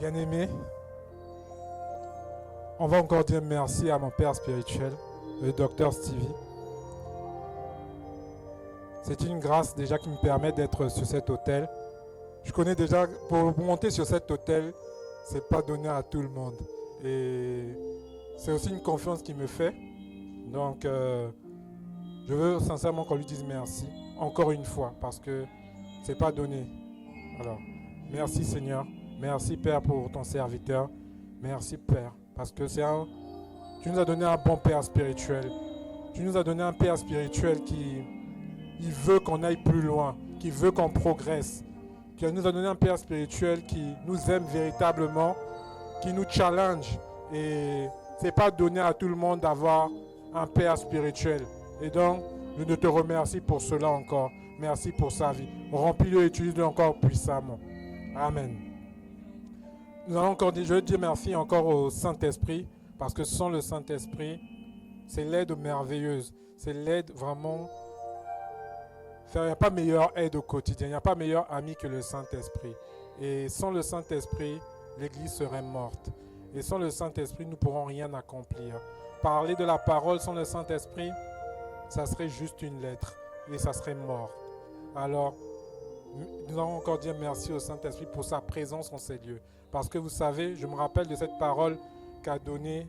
Bien-aimé, on va encore dire merci à mon père spirituel, le docteur Stevie. C'est une grâce déjà qui me permet d'être sur cet autel. Je connais déjà, pour monter sur cet autel, c'est pas donné à tout le monde. Et c'est aussi une confiance qu'il me fait. Donc, je veux sincèrement qu'on lui dise merci, encore une fois, parce que c'est pas donné. Alors, merci Seigneur, merci Père pour ton serviteur, merci Père, parce que tu nous as donné un bon Père spirituel. Tu nous as donné un Père spirituel qui veut qu'on aille plus loin, qui veut qu'on progresse. Tu nous as donné un Père spirituel qui nous aime véritablement, qui nous challenge. Et c'est pas donné à tout le monde d'avoir un Père spirituel. Et donc, je te remercie pour cela encore. Merci pour sa vie. Remplis-le et utilise-le encore puissamment. Amen. Nous allons encore dire, je veux dire merci encore au Saint-Esprit, parce que sans le Saint-Esprit, c'est l'aide merveilleuse. C'est l'aide vraiment. Il n'y a pas meilleure aide au quotidien. Il n'y a pas meilleur ami que le Saint-Esprit. Et sans le Saint-Esprit, l'Église serait morte. Et sans le Saint-Esprit, nous ne pourrons rien accomplir. Parler de la parole sans le Saint-Esprit, ça serait juste une lettre. Et ça serait mort. Alors, nous allons encore dire merci au Saint-Esprit pour sa présence en ces lieux. Parce que vous savez, je me rappelle de cette parole qu'a donnée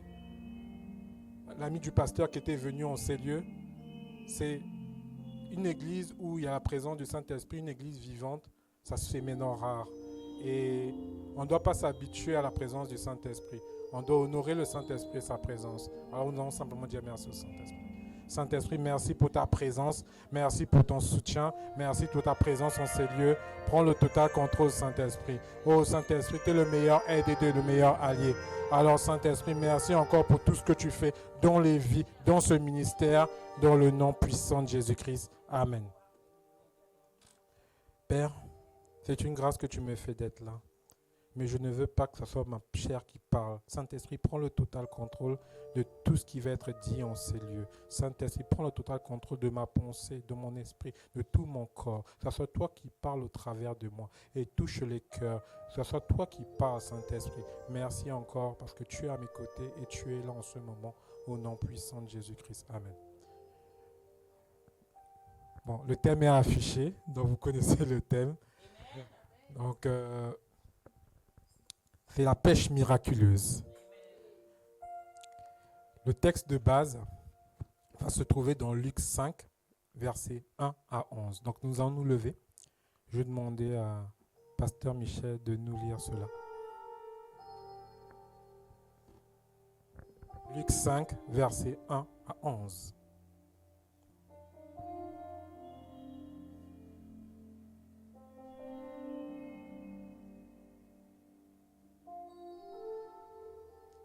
l'ami du pasteur qui était venu en ces lieux. C'est une église où il y a la présence du Saint-Esprit, une église vivante, ça se fait maintenant rare. Et on ne doit pas s'habituer à la présence du Saint-Esprit. On doit honorer le Saint-Esprit et sa présence. Alors nous allons simplement dire merci au Saint-Esprit. Saint-Esprit, merci pour ta présence, merci pour ton soutien, merci pour ta présence en ces lieux. Prends le total contrôle, Saint-Esprit. Oh Saint-Esprit, tu es le meilleur aide et tu es le meilleur allié. Alors Saint-Esprit, merci encore pour tout ce que tu fais dans les vies, dans ce ministère, dans le nom puissant de Jésus-Christ. Amen. Père, c'est une grâce que tu me fais d'être là. Mais je ne veux pas que ce soit ma chair qui parle. Saint-Esprit, prends le total contrôle de tout ce qui va être dit en ces lieux. Saint-Esprit, prends le total contrôle de ma pensée, de mon esprit, de tout mon corps. Que ce soit toi qui parles au travers de moi et touche les cœurs. Que ce soit toi qui parles, Saint-Esprit. Merci encore parce que tu es à mes côtés et tu es là en ce moment au nom puissant de Jésus-Christ. Amen. Bon, le thème est affiché, donc vous connaissez le thème. Donc, c'est la pêche miraculeuse. Le texte de base va se trouver dans Luc 5, versets 1 à 11. Donc nous allons nous lever. Je vais demander à Pasteur Michel de nous lire cela. Luc 5, versets 1 à 11.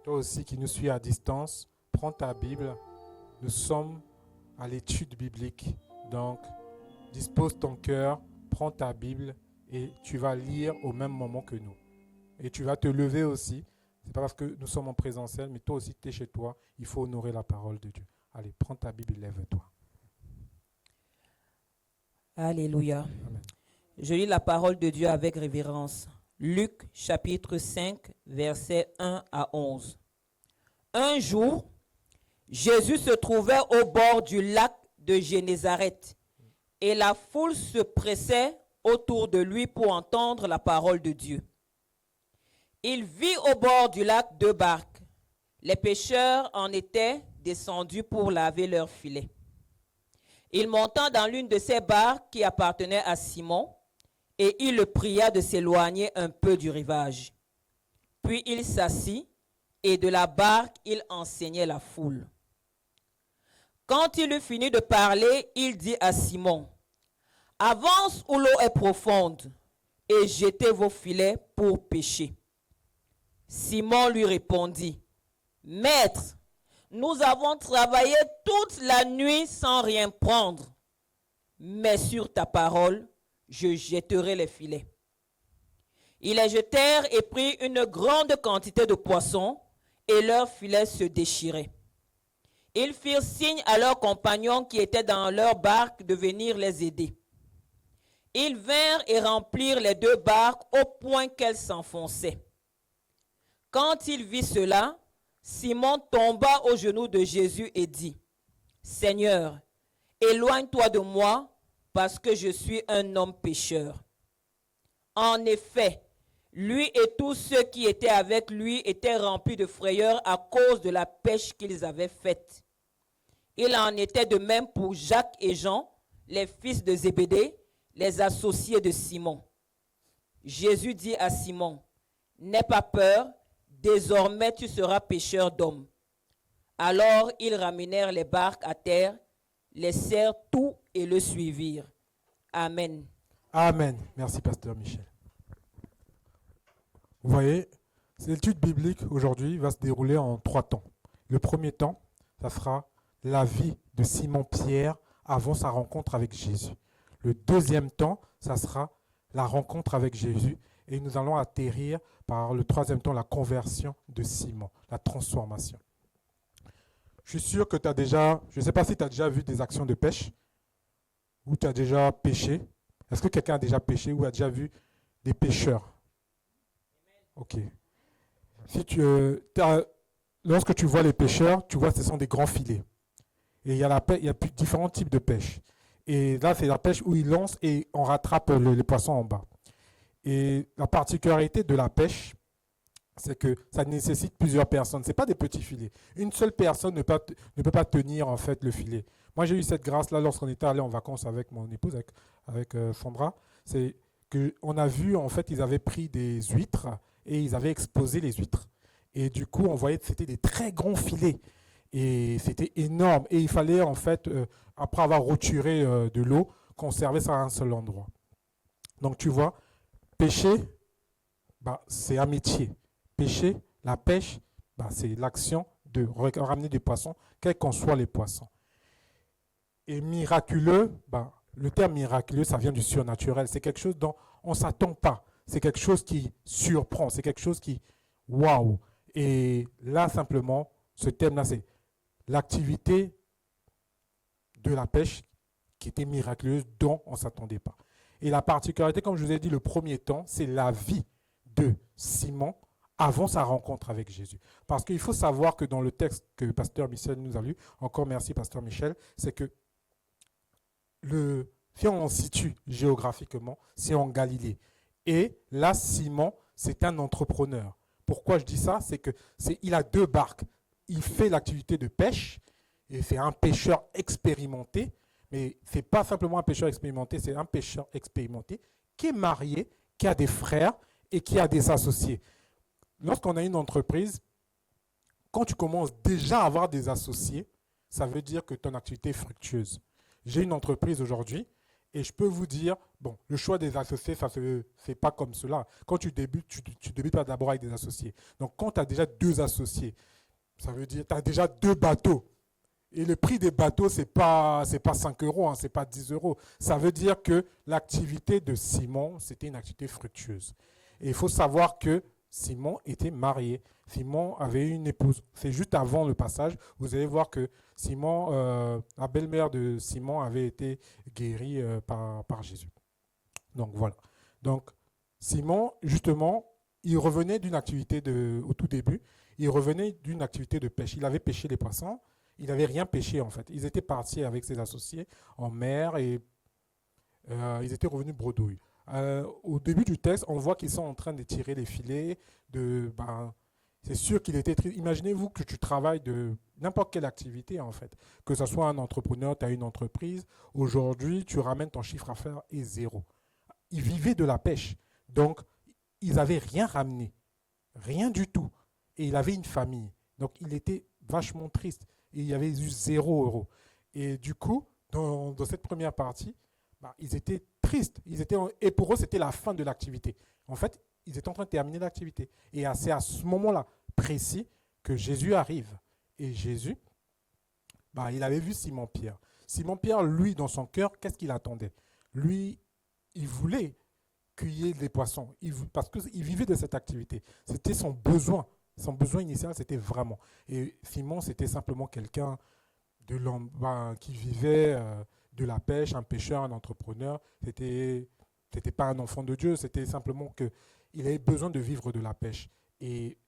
Toi aussi qui nous suis à distance, prends ta Bible. Nous sommes à l'étude biblique. Donc, dispose ton cœur, prends ta Bible et tu vas lire au même moment que nous. Et tu vas te lever aussi. Ce n'est pas parce que nous sommes en présentiel, mais toi aussi tu es chez toi. Il faut honorer la parole de Dieu. Allez, prends ta Bible et lève-toi. Alléluia. Amen. Je lis la parole de Dieu avec révérence. Luc chapitre 5, versets 1 à 11. Un jour, Jésus se trouvait au bord du lac de Génézareth et la foule se pressait autour de lui pour entendre la parole de Dieu. Il vit au bord du lac 2 barques. Les pêcheurs en étaient descendus pour laver leurs filets. Il monta dans l'une de ces barques qui appartenait à Simon et il le pria de s'éloigner un peu du rivage. Puis il s'assit et de la barque il enseignait la foule. Quand il eut fini de parler, il dit à Simon, « Avance où l'eau est profonde et jetez vos filets pour pêcher. » Simon lui répondit, « Maître, nous avons travaillé toute la nuit sans rien prendre, mais sur ta parole, je jetterai les filets. » Ils les jetèrent et prirent une grande quantité de poissons et leurs filets se déchiraient. Ils firent signe à leurs compagnons qui étaient dans leur barque de venir les aider. Ils vinrent et remplirent les 2 barques au point qu'elles s'enfonçaient. Quand il vit cela, Simon tomba aux genoux de Jésus et dit, « Seigneur, éloigne-toi de moi, parce que je suis un homme pécheur. » En effet, lui et tous ceux qui étaient avec lui étaient remplis de frayeur à cause de la pêche qu'ils avaient faite. Il en était de même pour Jacques et Jean, les fils de Zébédée, les associés de Simon. Jésus dit à Simon, « N'aie pas peur, désormais tu seras pêcheur d'hommes. » Alors ils ramenèrent les barques à terre, laissèrent tout et le suivirent. Amen. Amen. Merci, Pasteur Michel. Vous voyez, cette étude biblique aujourd'hui va se dérouler en 3 temps. Le premier temps, ça sera la vie de Simon-Pierre avant sa rencontre avec Jésus. Le deuxième temps, ça sera la rencontre avec Jésus. Et nous allons atterrir par le troisième temps, la conversion de Simon, la transformation. Je suis sûr que tu as déjà, je ne sais pas si tu as déjà vu des actions de pêche, ou tu as déjà pêché. Est-ce que quelqu'un a déjà pêché ou a déjà vu des pêcheurs? Ok. Si lorsque tu vois les pêcheurs, tu vois que ce sont des grands filets. Et il y a différents types de pêche. Et là, c'est la pêche où ils lancent et on rattrape les poissons en bas. Et la particularité de la pêche, c'est que ça nécessite plusieurs personnes. Ce n'est pas des petits filets. Une seule personne ne peut pas tenir en fait le filet. Moi, j'ai eu cette grâce-là lorsqu'on était allé en vacances avec mon épouse, avec Sandra. C'est qu'on a vu, en fait, ils avaient pris des huîtres et ils avaient exposé les huîtres. Et du coup, on voyait que c'était des très grands filets. Et c'était énorme. Et il fallait, en fait, après avoir retiré de l'eau, conserver ça à un seul endroit. Donc, tu vois, pêcher, c'est un métier. Pêcher, la pêche, c'est l'action de ramener des poissons, quels qu'en soient les poissons. Et miraculeux, le terme miraculeux, ça vient du surnaturel. C'est quelque chose dont on ne s'attend pas. C'est quelque chose qui surprend. C'est quelque chose qui, waouh. Et là, simplement, ce thème-là, c'est l'activité de la pêche qui était miraculeuse, dont on ne s'attendait pas. Et la particularité, comme je vous ai dit, le premier temps, c'est la vie de Simon avant sa rencontre avec Jésus. Parce qu'il faut savoir que dans le texte que Pasteur Michel nous a lu, encore merci Pasteur Michel, c'est que si on se situe géographiquement, c'est en Galilée. Et là, Simon, c'est un entrepreneur. Pourquoi je dis ça? C'est qu'il a 2 barques. Il fait l'activité de pêche, et c'est un pêcheur expérimenté, mais ce n'est pas simplement un pêcheur expérimenté, c'est un pêcheur expérimenté qui est marié, qui a des frères et qui a des associés. Lorsqu'on a une entreprise, quand tu commences déjà à avoir des associés, ça veut dire que ton activité est fructueuse. J'ai une entreprise aujourd'hui et je peux vous dire, le choix des associés, ça ne se fait pas comme cela. Quand tu débutes, tu débutes pas d'abord avec des associés. Donc, quand tu as déjà 2 associés, ça veut dire que tu as déjà 2 bateaux. Et le prix des bateaux, ce n'est pas 5 euros, ce n'est pas 10 euros. Ça veut dire que l'activité de Simon, c'était une activité fructueuse. Et il faut savoir que Simon était marié. Simon avait une épouse. C'est juste avant le passage, vous allez voir que Simon, la belle-mère de Simon avait été guérie par Jésus. Donc voilà. Donc Simon, justement, il revenait d'une activité au tout début, il revenait d'une activité de pêche. Il avait pêché les poissons, il n'avait rien pêché en fait. Ils étaient partis avec ses associés en mer et ils étaient revenus bredouilles. Au début du texte, on voit qu'ils sont en train de tirer les filets. C'est sûr qu'il était triste. Imaginez-vous que tu travailles de n'importe quelle activité, en fait. Que ce soit un entrepreneur, tu as une entreprise. Aujourd'hui, tu ramènes ton chiffre d'affaires est 0. Ils vivaient de la pêche. Donc, ils n'avaient rien ramené. Rien du tout. Et il avait une famille. Donc, il était vachement triste. Et il y avait eu 0 euros. Et du coup, dans cette première partie, ils étaient tristes. Et pour eux, c'était la fin de l'activité. En fait, ils étaient en train de terminer l'activité. Et c'est à ce moment-là précis que Jésus arrive. Et Jésus, il avait vu Simon-Pierre. Simon-Pierre, lui, dans son cœur, qu'est-ce qu'il attendait? Lui, il voulait cueillir des poissons. Parce qu'il vivait de cette activité. C'était son besoin. Son besoin initial, c'était vraiment. Et Simon, c'était simplement quelqu'un qui vivait de la pêche, un pêcheur, un entrepreneur. C'était pas un enfant de Dieu, c'était simplement qu'il avait besoin de vivre de la pêche. Et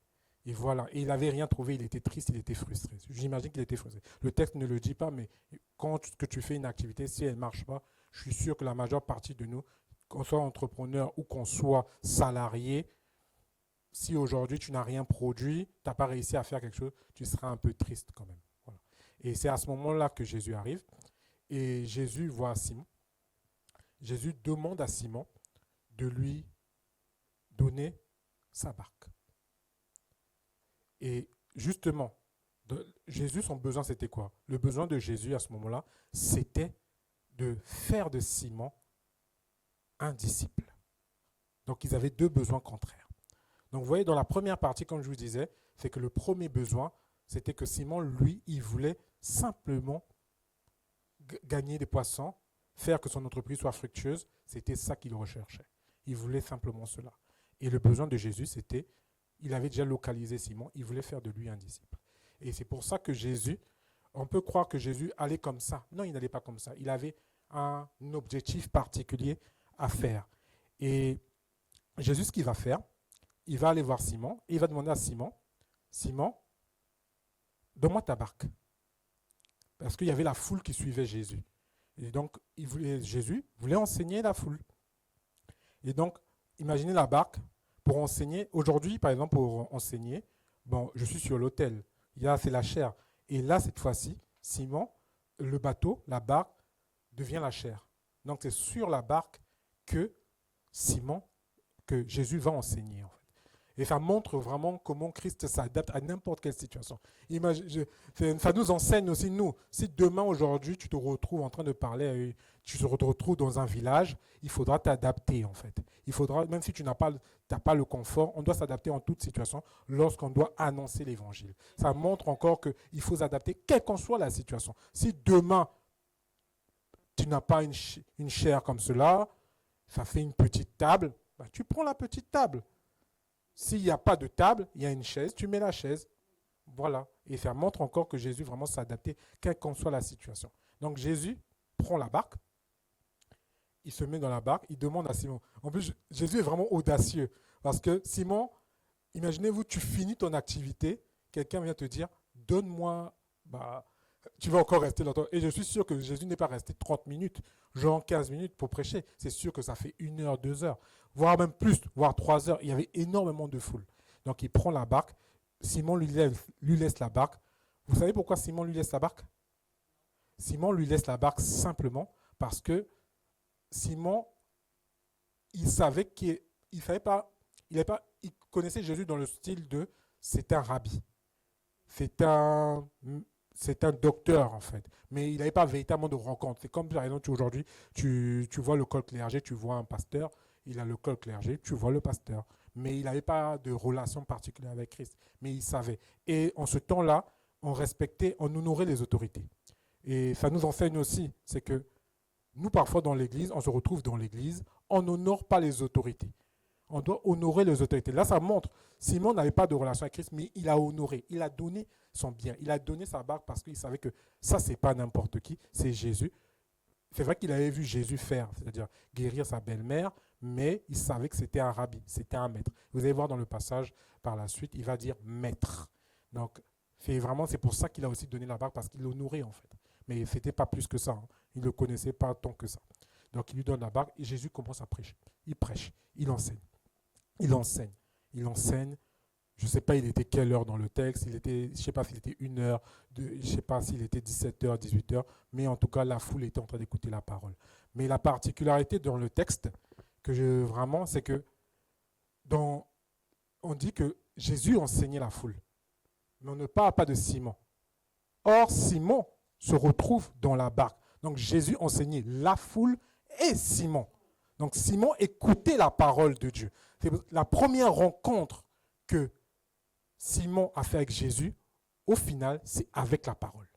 Et voilà, et il n'avait rien trouvé, il était triste, il était frustré. J'imagine qu'il était frustré. Le texte ne le dit pas, mais que tu fais une activité, si elle ne marche pas, je suis sûr que la majeure partie de nous, qu'on soit entrepreneur ou qu'on soit salarié, si aujourd'hui tu n'as rien produit, tu n'as pas réussi à faire quelque chose, tu seras un peu triste quand même. Voilà. Et c'est à ce moment-là que Jésus arrive, et Jésus voit Simon. Jésus demande à Simon de lui donner sa barque. Et justement, Jésus, son besoin, c'était quoi? Le besoin de Jésus à ce moment-là, c'était de faire de Simon un disciple. Donc, ils avaient deux besoins contraires. Donc, vous voyez, dans la première partie, comme je vous disais, c'est que le premier besoin, c'était que Simon, lui, il voulait simplement gagner des poissons, faire que son entreprise soit fructueuse. C'était ça qu'il recherchait. Il voulait simplement cela. Et le besoin de Jésus, c'était, il avait déjà localisé Simon, il voulait faire de lui un disciple. Et c'est pour ça que Jésus, on peut croire que Jésus allait comme ça. Non, il n'allait pas comme ça. Il avait un objectif particulier à faire. Et Jésus, ce qu'il va faire, il va aller voir Simon et il va demander à Simon, Simon, donne-moi ta barque. Parce qu'il y avait la foule qui suivait Jésus. Et donc, Jésus voulait enseigner la foule. Et donc, imaginez la barque pour enseigner. Aujourd'hui, par exemple, pour enseigner, bon, je suis sur l'autel. C'est la chair. Et là, cette fois-ci, Simon, le bateau, la barque, devient la chair. Donc, c'est sur la barque que Jésus va enseigner, en fait. Et ça montre vraiment comment Christ s'adapte à n'importe quelle situation. Ça nous enseigne aussi, nous, si demain, aujourd'hui, tu te retrouves en train de parler, tu te retrouves dans un village, il faudra t'adapter, en fait. Il faudra, même si tu n'as pas le confort, on doit s'adapter en toute situation lorsqu'on doit annoncer l'évangile. Ça montre encore qu'il faut s'adapter, quelle qu'en soit la situation. Si demain, tu n'as pas une chaire comme cela, ça fait une petite table, bah, tu prends la petite table. S'il n'y a pas de table, il y a une chaise, tu mets la chaise. Voilà. Et ça montre encore que Jésus vraiment s'adaptait, quelle qu'en soit la situation. Donc Jésus prend la barque, il se met dans la barque, il demande à Simon. En plus, Jésus est vraiment audacieux. Parce que Simon, imaginez-vous, tu finis ton activité, quelqu'un vient te dire, donne-moi, tu vas encore rester longtemps. Et je suis sûr que Jésus n'est pas resté 30 minutes, genre 15 minutes pour prêcher. C'est sûr que ça fait 1 heure, 2 heures, voire même plus, voire 3 heures. Il y avait énormément de foule. Donc il prend la barque, Simon lui laisse la barque. Vous savez pourquoi Simon lui laisse la barque? Simon lui laisse la barque simplement parce que Simon, il savait qu'il savait pas, il connaissait Jésus dans le style de c'est un rabbi. C'est un docteur, en fait. Mais il n'avait pas véritablement de rencontre. C'est comme, par exemple, aujourd'hui, tu vois le col clergé, tu vois un pasteur, il a le col clergé, tu vois le pasteur. Mais il n'avait pas de relation particulière avec Christ. Mais il savait. Et en ce temps-là, on respectait, on honorait les autorités. Et ça nous enseigne aussi, c'est que nous, parfois, dans l'Église, on se retrouve dans l'Église, on n'honore pas les autorités. On doit honorer les autorités. Là, ça montre, Simon n'avait pas de relation avec Christ, mais il a honoré, il a donné son bien, il a donné sa barque parce qu'il savait que ça, c'est pas n'importe qui, c'est Jésus. C'est vrai qu'il avait vu Jésus faire, c'est-à-dire guérir sa belle-mère, mais il savait que c'était un rabbi, c'était un maître. Vous allez voir dans le passage par la suite, il va dire maître. Donc, c'est pour ça qu'il a aussi donné la barque, parce qu'il l'honorait en fait. Mais ce n'était pas plus que ça, hein. Il ne le connaissait pas tant que ça. Donc, il lui donne la barque et Jésus commence à prêcher. Il prêche, il enseigne. Il enseigne. Je ne sais pas il était quelle heure dans le texte. Je ne sais pas s'il était 1 heure, je ne sais pas s'il était 17h, 18h. Mais en tout cas, la foule était en train d'écouter la parole. Mais la particularité dans le texte, c'est que on dit que Jésus enseignait la foule. Mais on ne parle pas de Simon. Or, Simon se retrouve dans la barque. Donc, Jésus enseignait la foule et Simon. Donc, Simon écoutait la parole de Dieu. C'est la première rencontre que Simon a fait avec Jésus, au final, c'est avec la parole.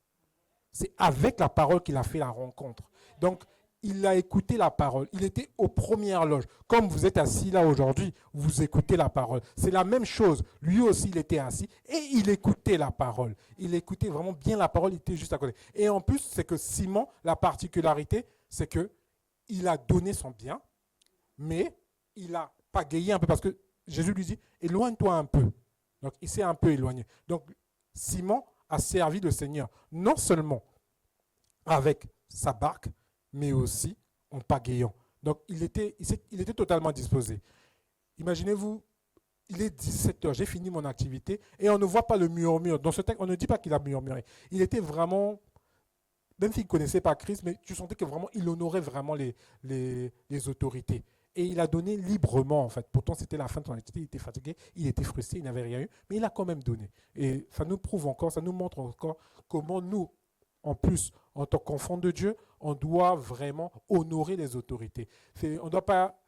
C'est avec la parole qu'il a fait la rencontre. Donc, il a écouté la parole. Il était aux premières loges. Comme vous êtes assis là aujourd'hui, vous écoutez la parole. C'est la même chose. Lui aussi, il était assis et il écoutait la parole. Il écoutait vraiment bien la parole, il était juste à côté. Et en plus, c'est que Simon, la particularité, c'est qu'il a donné son bien, mais il a pagayé un peu parce que Jésus lui dit, éloigne-toi un peu. Donc, il s'est un peu éloigné. Donc, Simon a servi le Seigneur, non seulement avec sa barque, mais aussi en pagayant. Donc, il était totalement disposé. Imaginez-vous, il est 17 heures, j'ai fini mon activité et on ne voit pas le murmure. Dans ce texte, on ne dit pas qu'il a murmuré. Il était vraiment, même s'il ne connaissait pas Christ, mais tu sentais que vraiment, il honorait vraiment les autorités. Et il a donné librement, en fait. Pourtant, c'était la fin de son activité, il était fatigué, il était frustré, il n'avait rien eu, mais il a quand même donné. Et ça nous prouve encore, ça nous montre encore comment nous, en plus, en tant qu'enfants de Dieu, on doit vraiment honorer les autorités. On ne doit pas...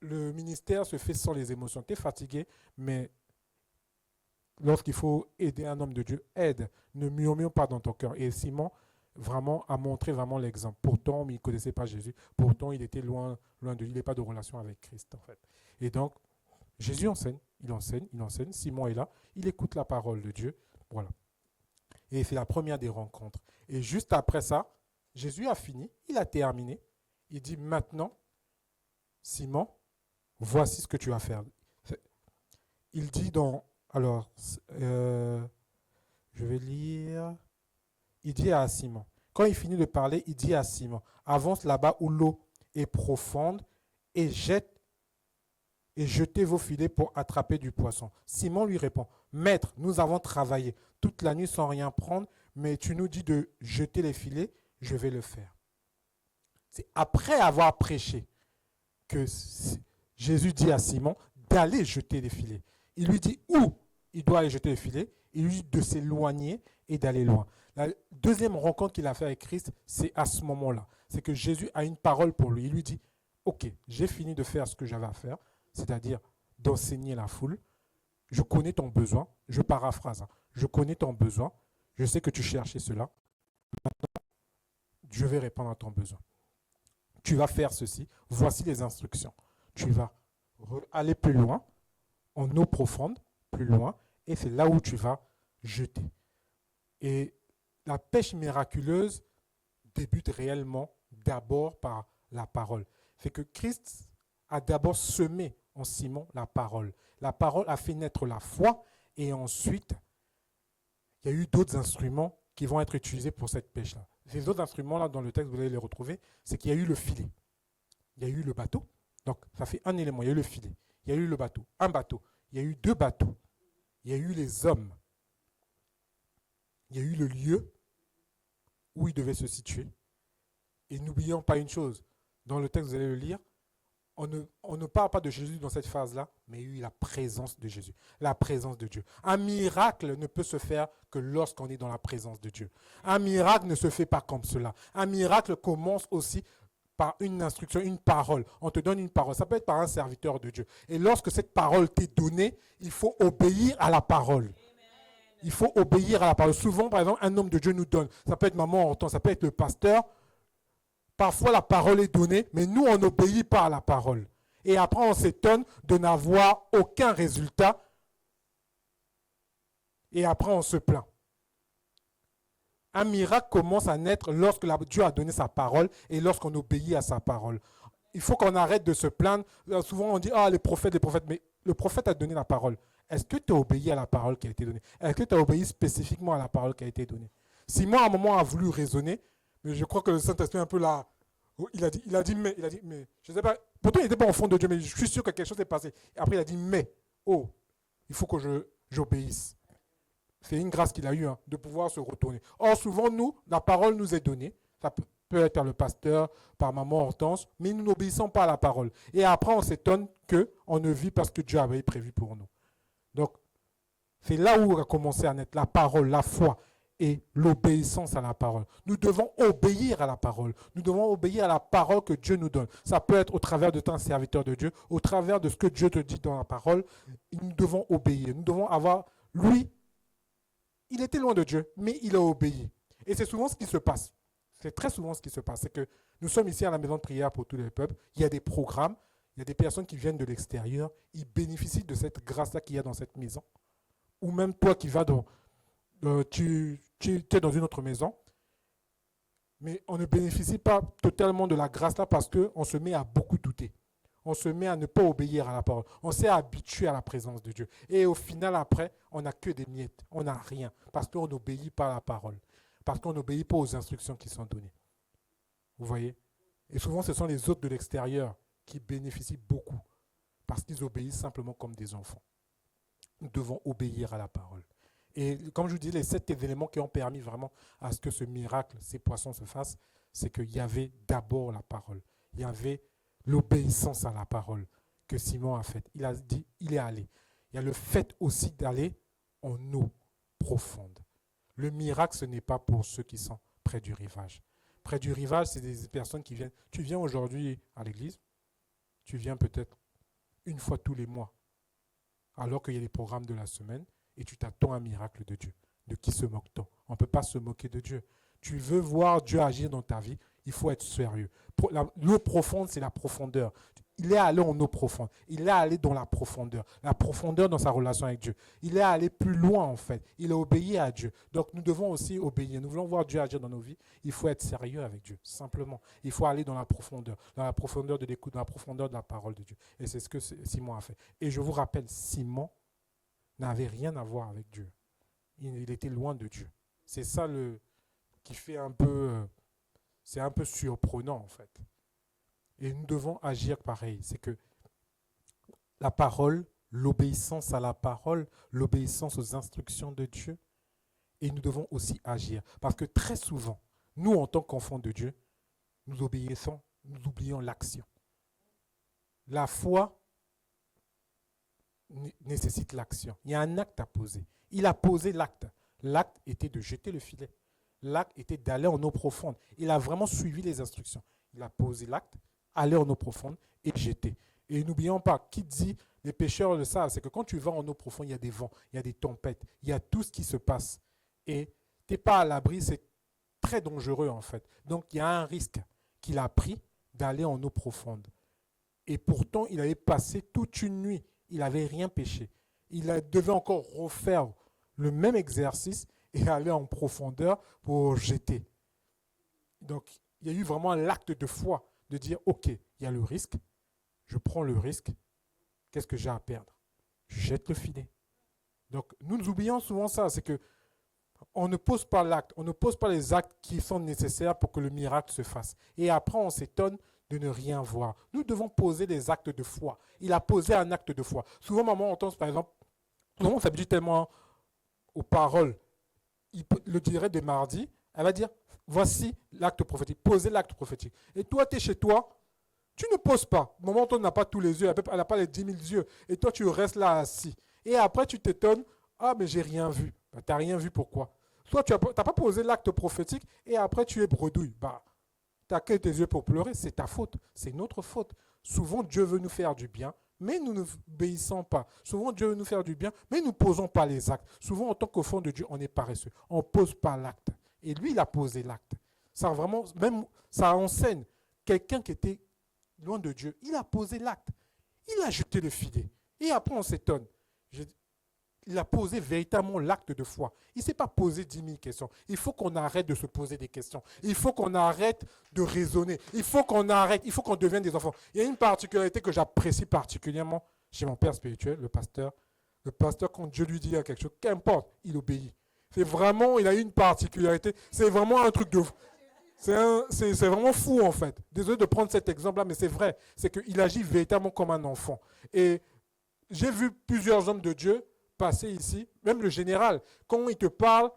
Le ministère se fait sans les émotions. Tu es fatigué, mais lorsqu'il faut aider un homme de Dieu, aide. Ne murmure pas dans ton cœur. Et Simon, vraiment, a montré vraiment l'exemple. Pourtant, il ne connaissait pas Jésus. Pourtant, il était loin de lui. Il n'avait pas de relation avec Christ, en fait. Et donc, Jésus enseigne. Il enseigne, il enseigne. Simon est là. Il écoute la parole de Dieu. Voilà. Et c'est la première des rencontres. Et juste après ça, Jésus a fini. Il a terminé. Il dit maintenant, Simon, voici ce que tu vas faire. Il dit dans... Alors, je vais lire. Il dit à Simon. Quand il finit de parler, il dit à Simon, avance là-bas où l'eau est profonde et jetez vos filets pour attraper du poisson. Simon lui répond, Maître, nous avons travaillé toute la nuit sans rien prendre, mais tu nous dis de jeter les filets, je vais le faire. C'est après avoir prêché que Jésus dit à Simon d'aller jeter les filets. Il lui dit où il doit aller jeter les filets. Il lui dit de s'éloigner et d'aller loin. La deuxième rencontre qu'il a fait avec Christ, c'est à ce moment-là. C'est que Jésus a une parole pour lui. Il lui dit, ok, j'ai fini de faire ce que j'avais à faire, c'est-à-dire d'enseigner la foule. Je connais ton besoin. Je paraphrase. Je connais ton besoin. Je sais que tu cherchais cela. Maintenant, je vais répondre à ton besoin. Tu vas faire ceci. Voici les instructions. Tu vas aller plus loin, en eau profonde, plus loin, et c'est là où tu vas jeter. Et la pêche miraculeuse débute réellement d'abord par la parole. C'est que Christ a d'abord semé en Simon la parole. La parole a fait naître la foi, et ensuite, il y a eu d'autres instruments qui vont être utilisés pour cette pêche-là. Ces autres instruments-là, dans le texte, vous allez les retrouver, c'est qu'il y a eu le filet. Il y a eu le bateau. Donc, ça fait un élément. Il y a eu le filet. Il y a eu le bateau. Un bateau. Il y a eu deux bateaux. Il y a eu les hommes. Il y a eu le lieu où ils devaient se situer. Et n'oublions pas une chose. Dans le texte, vous allez le lire. On ne parle pas de Jésus dans cette phase-là, mais il y a eu la présence de Jésus, la présence de Dieu. Un miracle ne peut se faire que lorsqu'on est dans la présence de Dieu. Un miracle ne se fait pas comme cela. Un miracle commence aussi par une instruction, une parole. On te donne une parole. Ça peut être par un serviteur de Dieu. Et lorsque cette parole t'est donnée, il faut obéir à la parole. Il faut obéir à la parole. Souvent, par exemple, un homme de Dieu nous donne. Ça peut être maman Hortense, ça peut être le pasteur. Parfois, la parole est donnée, mais nous, on n'obéit pas à la parole. Et après, on s'étonne de n'avoir aucun résultat. Et après, on se plaint. Un miracle commence à naître lorsque Dieu a donné sa parole et lorsqu'on obéit à sa parole. Il faut qu'on arrête de se plaindre. Souvent, on dit, les prophètes, mais le prophète a donné la parole. Est-ce que tu as obéi à la parole qui a été donnée? Est-ce que tu as obéi spécifiquement à la parole qui a été donnée? Simon, à un moment, a voulu raisonner, mais je crois que le Saint-Esprit est un peu là. Il a dit, mais, je ne sais pas, pourtant il n'était pas enfant de Dieu, mais je suis sûr que quelque chose s'est passé. Et après, il a dit, mais, il faut que j'obéisse. C'est une grâce qu'il a eue, de pouvoir se retourner. Or, souvent, nous, la parole nous est donnée. Ça peut être par le pasteur, par maman Hortense, mais nous n'obéissons pas à la parole. Et après, on s'étonne qu'on ne vit pas ce que Dieu avait prévu pour nous. Donc, c'est là où a commencé à naître la parole, la foi et l'obéissance à la parole. Nous devons obéir à la parole. Nous devons obéir à la parole que Dieu nous donne. Ça peut être au travers de un serviteur de Dieu, au travers de ce que Dieu te dit dans la parole. Nous devons obéir. Nous devons avoir, lui, il était loin de Dieu, mais il a obéi. Et c'est souvent ce qui se passe. C'est très souvent ce qui se passe. C'est que nous sommes ici à la maison de prière pour tous les peuples. Il y a des programmes. Il y a des personnes qui viennent de l'extérieur. Ils bénéficient de cette grâce-là qu'il y a dans cette maison. Ou même toi qui vas tu es dans une autre maison. Mais on ne bénéficie pas totalement de la grâce-là parce qu'on se met à beaucoup douter. On se met à ne pas obéir à la parole. On s'est habitué à la présence de Dieu. Et au final, après, on n'a que des miettes. On n'a rien. Parce qu'on n'obéit pas à la parole. Parce qu'on n'obéit pas aux instructions qui sont données. Vous voyez? Et souvent, ce sont les autres de l'extérieur qui bénéficient beaucoup. Parce qu'ils obéissent simplement comme des enfants. Nous devons obéir à la parole. Et comme je vous dis, les 7 éléments qui ont permis vraiment à ce que ce miracle, ces poissons se fassent, c'est qu'il y avait d'abord la parole. Il y avait l'obéissance à la parole que Simon a faite. Il a dit, il est allé. Il y a le fait aussi d'aller en eau profonde. Le miracle, ce n'est pas pour ceux qui sont près du rivage. Près du rivage, c'est des personnes qui viennent. Tu viens aujourd'hui à l'église, tu viens peut-être une fois tous les mois, alors qu'il y a les programmes de la semaine, et tu t'attends à un miracle de Dieu. De qui se moque-t-on? On ne peut pas se moquer de Dieu. Tu veux voir Dieu agir dans ta vie, il faut être sérieux. L'eau profonde, c'est la profondeur. Il est allé en eau profonde. Il est allé dans la profondeur. La profondeur dans sa relation avec Dieu. Il est allé plus loin, en fait. Il a obéi à Dieu. Donc, nous devons aussi obéir. Nous voulons voir Dieu agir dans nos vies. Il faut être sérieux avec Dieu, simplement. Il faut aller dans la profondeur de l'écoute, dans la profondeur de la parole de Dieu. Et c'est ce que Simon a fait. Et je vous rappelle, Simon n'avait rien à voir avec Dieu. Il était loin de Dieu. C'est ça qui fait un peu... c'est un peu surprenant, en fait. Et nous devons agir pareil. C'est que la parole, l'obéissance à la parole, l'obéissance aux instructions de Dieu, et nous devons aussi agir. Parce que très souvent, nous, en tant qu'enfants de Dieu, nous obéissons, nous oublions l'action. La foi nécessite l'action. Il y a un acte à poser. Il a posé l'acte. L'acte était de jeter le filet. L'acte était d'aller en eau profonde. Il a vraiment suivi les instructions. Il a posé l'acte, aller en eau profonde et jeter. Et n'oublions pas, qui dit, les pêcheurs le savent, c'est que quand tu vas en eau profonde, il y a des vents, il y a des tempêtes, il y a tout ce qui se passe. Et tu n'es pas à l'abri, c'est très dangereux en fait. Donc il y a un risque qu'il a pris d'aller en eau profonde. Et pourtant, il avait passé toute une nuit. Il n'avait rien pêché. Il devait encore refaire le même exercice et aller en profondeur pour jeter. Donc, il y a eu vraiment l'acte de foi de dire, OK, il y a le risque, je prends le risque, qu'est-ce que j'ai à perdre? Je jette le filet. Donc, nous oublions souvent ça, c'est que on ne pose pas l'acte, on ne pose pas les actes qui sont nécessaires pour que le miracle se fasse. Et après, on s'étonne de ne rien voir. Nous devons poser des actes de foi. Il a posé un acte de foi. Souvent, maman entend, par exemple, on s'habitue tellement aux paroles. Il le dirait de mardi, elle va dire, voici l'acte prophétique, posez l'acte prophétique. Et toi, tu es chez toi, tu ne poses pas. Maman, toi, n'a pas tous les yeux, elle n'a pas les 10 000 yeux. Et toi, tu restes là assis. Et après, tu t'étonnes, ah, mais j'ai rien vu. Bah, tu n'as rien vu, pourquoi? Soit tu n'as pas posé l'acte prophétique, et après, tu es bredouille. Bah, tu n'as que tes yeux pour pleurer, c'est ta faute, c'est notre faute. Souvent, Dieu veut nous faire du bien, mais nous n'obéissons pas. Souvent, Dieu veut nous faire du bien, mais nous ne posons pas les actes. Souvent, en tant qu'enfant de Dieu, on est paresseux. On ne pose pas l'acte. Et lui, il a posé l'acte. Ça vraiment, même, ça enseigne. Quelqu'un qui était loin de Dieu, il a posé l'acte. Il a jeté le filet. Et après, on s'étonne. Il a posé véritablement l'acte de foi. Il ne s'est pas posé 10 000 questions. Il faut qu'on arrête de se poser des questions. Il faut qu'on arrête de raisonner. Il faut qu'on devienne des enfants. Il y a une particularité que j'apprécie particulièrement chez mon père spirituel, le pasteur. Le pasteur, quand Dieu lui dit quelque chose, qu'importe, il obéit. C'est vraiment, il a une particularité. C'est vraiment un truc de... C'est vraiment fou en fait. Désolé de prendre cet exemple-là, mais c'est vrai. C'est qu'il agit véritablement comme un enfant. Et j'ai vu plusieurs hommes de Dieu passer ici, même le général, quand il te parle,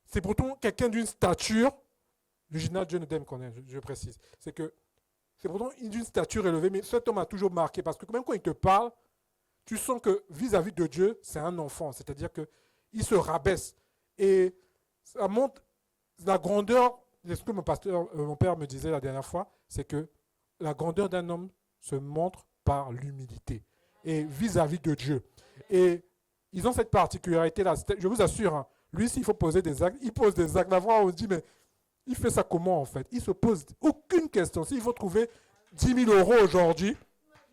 c'est pourtant quelqu'un d'une stature, le général John Odem connaît, je précise, c'est pourtant d'une stature élevée, mais cet homme a toujours marqué, parce que même quand il te parle, tu sens que vis-à-vis de Dieu, c'est un enfant, c'est-à-dire qu'il se rabaisse. Et ça montre la grandeur, c'est ce que mon père me disait la dernière fois, c'est que la grandeur d'un homme se montre par l'humilité, et vis-à-vis de Dieu. Et ils ont cette particularité-là. Je vous assure, hein, lui, s'il faut poser des actes, il pose des actes. La fois, on se dit, mais il fait ça comment en fait? Il ne se pose aucune question. S'il faut trouver 10 000 euros aujourd'hui,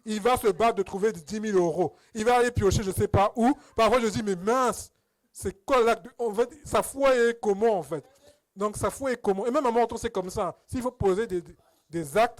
il va se battre de trouver 10 000 euros. Il va aller piocher je ne sais pas où. Parfois, je dis, mais mince, c'est quoi l'acte? Sa foi est comment en fait? Donc, sa foi est comment? Et même à mon tour, c'est comme ça. S'il faut poser des actes,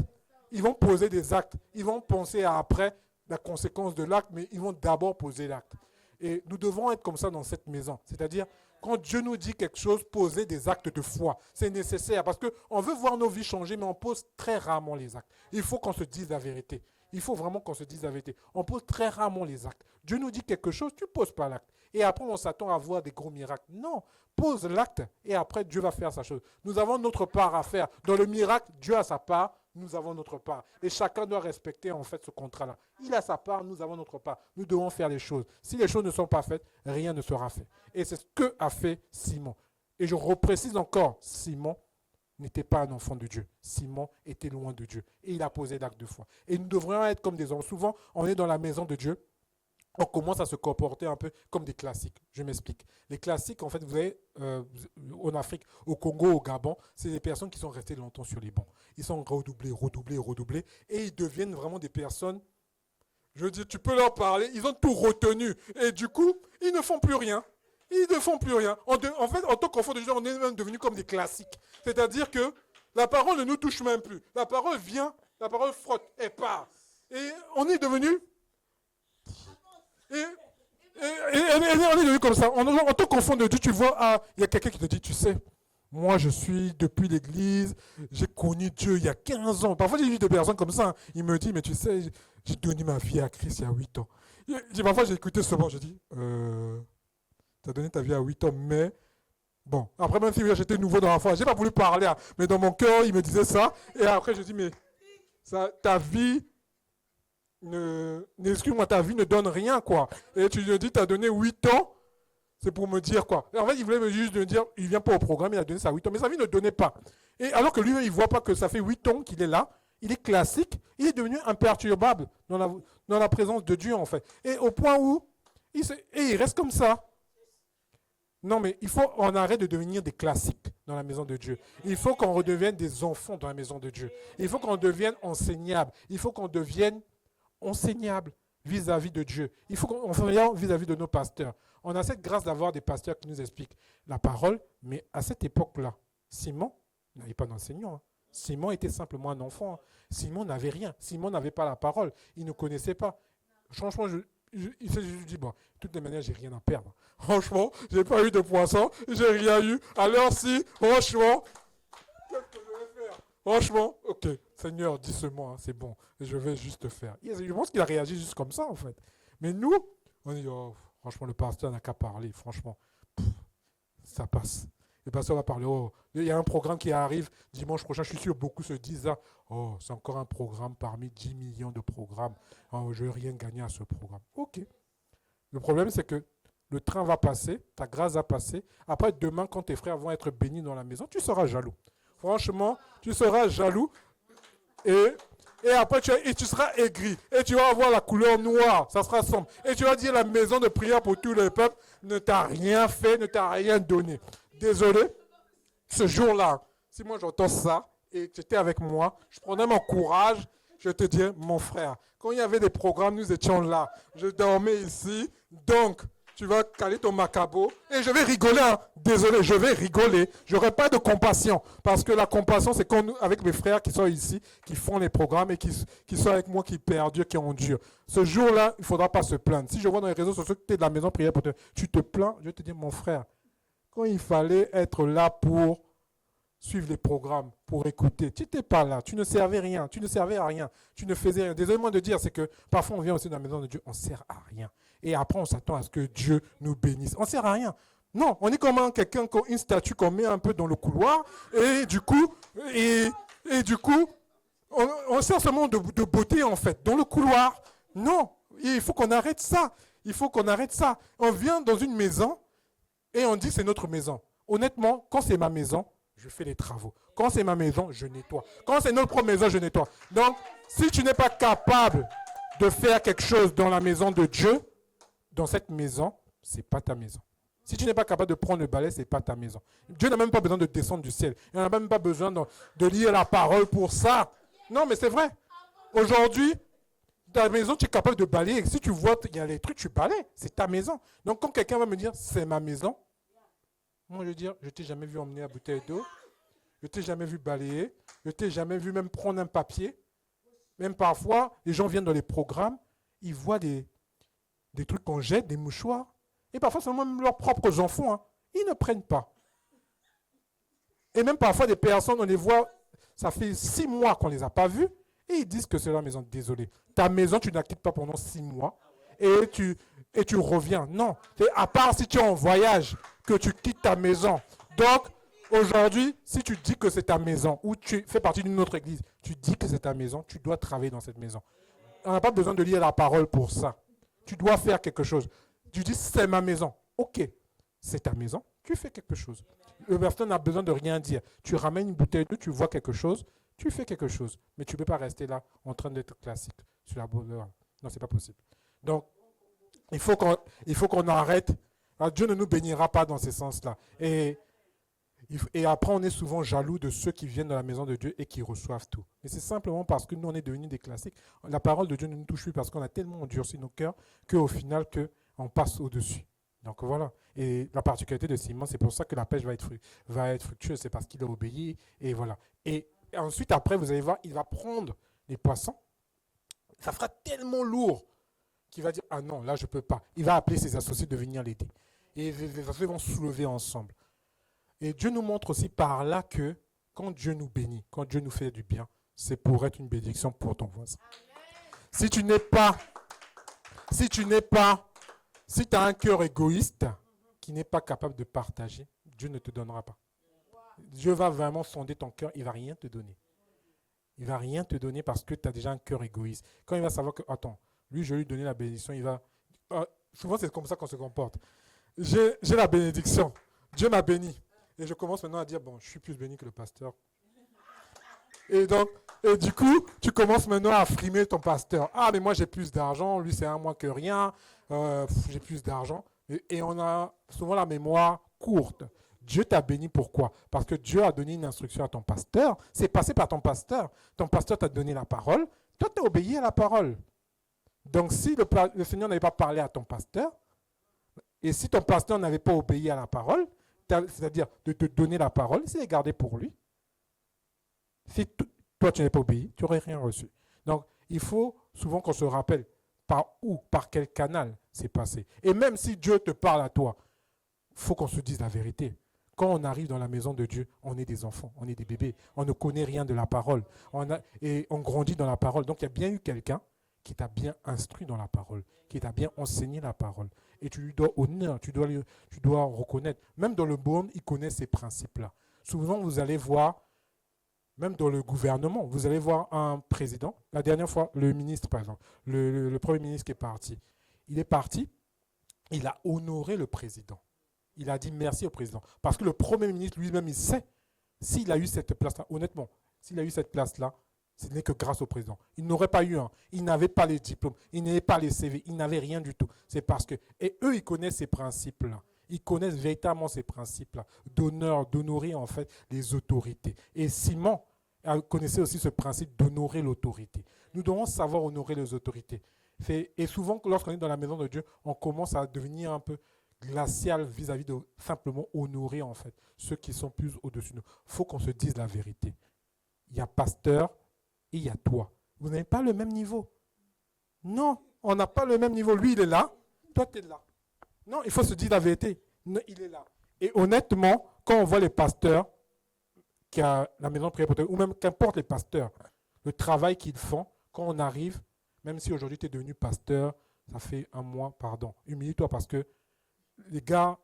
ils vont poser des actes. Ils vont penser à après la conséquence de l'acte, mais ils vont d'abord poser l'acte. Et nous devons être comme ça dans cette maison. C'est-à-dire, quand Dieu nous dit quelque chose, poser des actes de foi. C'est nécessaire parce qu'on veut voir nos vies changer, mais on pose très rarement les actes. Il faut qu'on se dise la vérité. Il faut vraiment qu'on se dise la vérité. On pose très rarement les actes. Dieu nous dit quelque chose, tu ne poses pas l'acte. Et après, on s'attend à voir des gros miracles. Non, pose l'acte et après, Dieu va faire sa chose. Nous avons notre part à faire. Dans le miracle, Dieu a sa part, nous avons notre part. Et chacun doit respecter en fait ce contrat-là. Il a sa part, nous avons notre part. Nous devons faire les choses. Si les choses ne sont pas faites, rien ne sera fait. Et c'est ce que a fait Simon. Et je reprécise encore, Simon n'était pas un enfant de Dieu. Simon était loin de Dieu. Et il a posé l'acte de foi. Et nous devrions être comme des hommes. Souvent, on est dans la maison de Dieu. On commence à se comporter un peu comme des classiques. Je m'explique. Les classiques, en fait, vous savez, en Afrique, au Congo, au Gabon, c'est des personnes qui sont restées longtemps sur les bancs. Ils sont redoublés. Et ils deviennent vraiment des personnes, je veux dire, tu peux leur parler, ils ont tout retenu. Et du coup, ils ne font plus rien. Ils ne font plus rien. En fait, en tant qu'enfant de Dieu, on est même devenus comme des classiques. C'est-à-dire que la parole ne nous touche même plus. La parole vient, la parole frotte et part. Et on est devenu... Et on est devenu comme ça. En tant qu'enfant de Dieu, tu vois, il y a quelqu'un qui te dit, tu sais, moi je suis depuis l'église, j'ai connu Dieu il y a 15 ans. Parfois j'ai vu des personnes comme ça. Il me dit, mais tu sais, j'ai donné ma vie à Christ il y a 8 ans. Parfois j'ai écouté ce mot, je dis, tu as donné ta vie à 8 ans, mais bon. Après, même si j'étais nouveau dans la foi, je n'ai pas voulu parler, mais dans mon cœur, il me disait ça. Et après, je dis, mais ça, ta vie... excuse-moi, ta vie ne donne rien, quoi. Et tu lui dis, tu as donné 8 ans, c'est pour me dire quoi. Et en fait, il voulait juste me dire, il vient pas au programme, il a donné ça 8 ans, mais sa vie ne donnait pas. Et alors que lui, il ne voit pas que ça fait 8 ans qu'il est là, il est classique, il est devenu imperturbable dans la présence de Dieu, en fait. Et au point où, il reste comme ça. Non, mais il faut qu'on arrête de devenir des classiques dans la maison de Dieu. Il faut qu'on redevienne des enfants dans la maison de Dieu. Il faut qu'on devienne enseignables. Il faut qu'on devienne enseignable vis-à-vis de Dieu. Il faut qu'on fasse vis-à-vis de nos pasteurs. On a cette grâce d'avoir des pasteurs qui nous expliquent la parole, mais à cette époque-là, Simon n'avait pas d'enseignant. Simon était simplement un enfant. Simon n'avait rien. Simon n'avait pas la parole. Il ne connaissait pas. Franchement, il s'est juste dit, bon, de toutes les manières, j'ai rien à perdre. Franchement, j'ai pas eu de poisson, j'ai rien eu. Alors si, franchement, qu'est-ce que je vais faire? Franchement, ok, Seigneur, dis ce mot, hein, c'est bon, je vais juste faire. Je pense qu'il a réagi juste comme ça, en fait. Mais nous, on dit, oh, franchement, le pasteur n'a qu'à parler, franchement, ça passe. Le pasteur va parler, oh, il y a un programme qui arrive dimanche prochain, je suis sûr, beaucoup se disent, ça. Oh, c'est encore un programme parmi 10 millions de programmes. Oh, je ne vais rien gagner à ce programme. Ok. Le problème, c'est que le train va passer, ta grâce va passer. Après, demain, quand tes frères vont être bénis dans la maison, tu seras jaloux. Franchement, tu seras jaloux et après tu seras aigri et tu vas avoir la couleur noire, ça sera sombre. Et tu vas dire la maison de prière pour tous les peuples ne t'a rien fait, ne t'a rien donné. Désolé, ce jour-là, si moi j'entends ça et que tu étais avec moi, je prenais mon courage, je te dis, mon frère, quand il y avait des programmes, nous étions là. Je dormais ici, donc tu vas caler ton macabo et je vais rigoler. Hein. Désolé, je vais rigoler. Je n'aurai pas de compassion. Parce que la compassion, c'est quand nous, avec mes frères qui sont ici, qui font les programmes et qui sont avec moi, qui perdurent, qui endurent. Ce jour-là, il ne faudra pas se plaindre. Si je vois dans les réseaux sociaux que tu es de la maison prière, tu te plains, je vais te dire, mon frère, quand il fallait être là pour suivre les programmes, pour écouter, tu n'étais pas là. Tu ne servais rien. Tu ne servais à rien. Tu ne faisais rien. Désolé-moi de dire, c'est que parfois on vient aussi dans la maison de Dieu, on ne sert à rien. Et après, on s'attend à ce que Dieu nous bénisse. On ne sert à rien. Non, on est comme une statue qu'on met un peu dans le couloir. Et du coup, on sert seulement de beauté, en fait, dans le couloir. Non, il faut qu'on arrête ça. Il faut qu'on arrête ça. On vient dans une maison et on dit que c'est notre maison. Honnêtement, quand c'est ma maison, je fais les travaux. Quand c'est ma maison, je nettoie. Quand c'est notre maison, je nettoie. Donc, si tu n'es pas capable de faire quelque chose dans la maison de Dieu, dans cette maison, ce n'est pas ta maison. Si tu n'es pas capable de prendre le balai, ce n'est pas ta maison. Dieu n'a même pas besoin de descendre du ciel. Il n'a même pas besoin de lire la parole pour ça. Non, mais c'est vrai. Aujourd'hui, ta maison, tu es capable de balayer. Si tu vois, il y a les trucs, tu balayes. C'est ta maison. Donc, quand quelqu'un va me dire, c'est ma maison, moi, je vais dire, je ne t'ai jamais vu emmener la bouteille d'eau. Je ne t'ai jamais vu balayer. Je ne t'ai jamais vu même prendre un papier. Même parfois, les gens viennent dans les programmes, ils voient des trucs qu'on jette, des mouchoirs. Et parfois, c'est même leurs propres enfants. Hein, ils ne prennent pas. Et même parfois, des personnes, on les voit, ça fait 6 mois qu'on ne les a pas vus, et ils disent que c'est leur maison. Désolé. Ta maison, tu ne la quittes pas pendant 6 mois, et tu reviens. Non. À part si tu es en voyage, que tu quittes ta maison. Donc, aujourd'hui, si tu dis que c'est ta maison, ou tu fais partie d'une autre église, tu dis que c'est ta maison, tu dois travailler dans cette maison. On n'a pas besoin de lire la parole pour ça. Tu dois faire quelque chose. Tu dis, c'est ma maison. Ok, c'est ta maison, tu fais quelque chose. Le personne n'a besoin de rien dire. Tu ramènes une bouteille d'eau, tu vois quelque chose, tu fais quelque chose. Mais tu ne peux pas rester là en train d'être classique sur la bonheur. Non, ce n'est pas possible. Donc, il faut qu'on arrête. Alors, Dieu ne nous bénira pas dans ce sens-là. Et après, on est souvent jaloux de ceux qui viennent dans la maison de Dieu et qui reçoivent tout. Et c'est simplement parce que nous, on est devenus des classiques. La parole de Dieu ne nous touche plus parce qu'on a tellement endurci nos cœurs qu'au final, on passe au-dessus. Donc voilà. Et la particularité de Simon, c'est pour ça que la pêche va être fructueuse. C'est parce qu'il a obéi. Et voilà. Et ensuite, après, vous allez voir, il va prendre les poissons. Ça fera tellement lourd qu'il va dire, ah non, là, je ne peux pas. Il va appeler ses associés de venir l'aider. Et les associés vont soulever ensemble. Et Dieu nous montre aussi par là que quand Dieu nous bénit, quand Dieu nous fait du bien, c'est pour être une bénédiction pour ton voisin. Si tu as un cœur égoïste qui n'est pas capable de partager, Dieu ne te donnera pas. Dieu va vraiment sonder ton cœur, il ne va rien te donner. Il ne va rien te donner parce que tu as déjà un cœur égoïste. Quand il va savoir que, attends, lui, je vais lui donner la bénédiction, il va... souvent, c'est comme ça qu'on se comporte. J'ai la bénédiction. Dieu m'a béni. Et je commence maintenant à dire, bon, je suis plus béni que le pasteur. Et du coup, tu commences maintenant à frimer ton pasteur. Ah, mais moi, j'ai plus d'argent. Lui, c'est un moins que rien. J'ai plus d'argent. Et on a souvent la mémoire courte. Dieu t'a béni, pourquoi? Parce que Dieu a donné une instruction à ton pasteur. C'est passé par ton pasteur. Ton pasteur t'a donné la parole. Toi, tu as obéi à la parole. Donc, si le Seigneur n'avait pas parlé à ton pasteur, et si ton pasteur n'avait pas obéi à la parole, c'est-à-dire de te donner la parole, c'est de garder pour lui. Si toi, tu n'es pas obéi, tu n'aurais rien reçu. Donc, il faut souvent qu'on se rappelle par où, par quel canal c'est passé. Et même si Dieu te parle à toi, il faut qu'on se dise la vérité. Quand on arrive dans la maison de Dieu, on est des enfants, on est des bébés. On ne connaît rien de la parole. Et on grandit dans la parole. Donc, il y a bien eu quelqu'un qui t'a bien instruit dans la parole, qui t'a bien enseigné la parole. Et tu lui dois honneur, tu dois reconnaître. Même dans le monde, il connaît ces principes-là. Souvent, vous allez voir, même dans le gouvernement, vous allez voir un président. La dernière fois, le ministre, par exemple, le premier ministre qui est parti. Il est parti, il a honoré le président. Il a dit merci au président. Parce que le premier ministre lui-même, il sait, s'il a eu cette place-là, honnêtement, s'il a eu cette place-là, ce n'est que grâce au président. Il n'aurait pas eu un. Il n'avait pas les diplômes. Il n'avait pas les CV. Il n'avait rien du tout. C'est parce que... Et eux, ils connaissent ces principes-là. Ils connaissent véritablement ces principes-là. D'honneur, d'honorer en fait les autorités. Et Simon connaissait aussi ce principe d'honorer l'autorité. Nous devons savoir honorer les autorités. Et souvent, lorsqu'on est dans la maison de Dieu, on commence à devenir un peu glacial vis-à-vis de simplement honorer en fait ceux qui sont plus au-dessus de nous. Il faut qu'on se dise la vérité. Il y a pasteur, et il y a toi. Vous n'avez pas le même niveau. Non, on n'a pas le même niveau. Lui, il est là. Toi, tu es là. Non, il faut se dire la vérité. Non, il est là. Et honnêtement, quand on voit les pasteurs qui a la maison de prière pour toi, ou même qu'importe les pasteurs, le travail qu'ils font, quand on arrive, même si aujourd'hui tu es devenu pasteur, ça fait un mois, pardon, humilie-toi parce que les gars,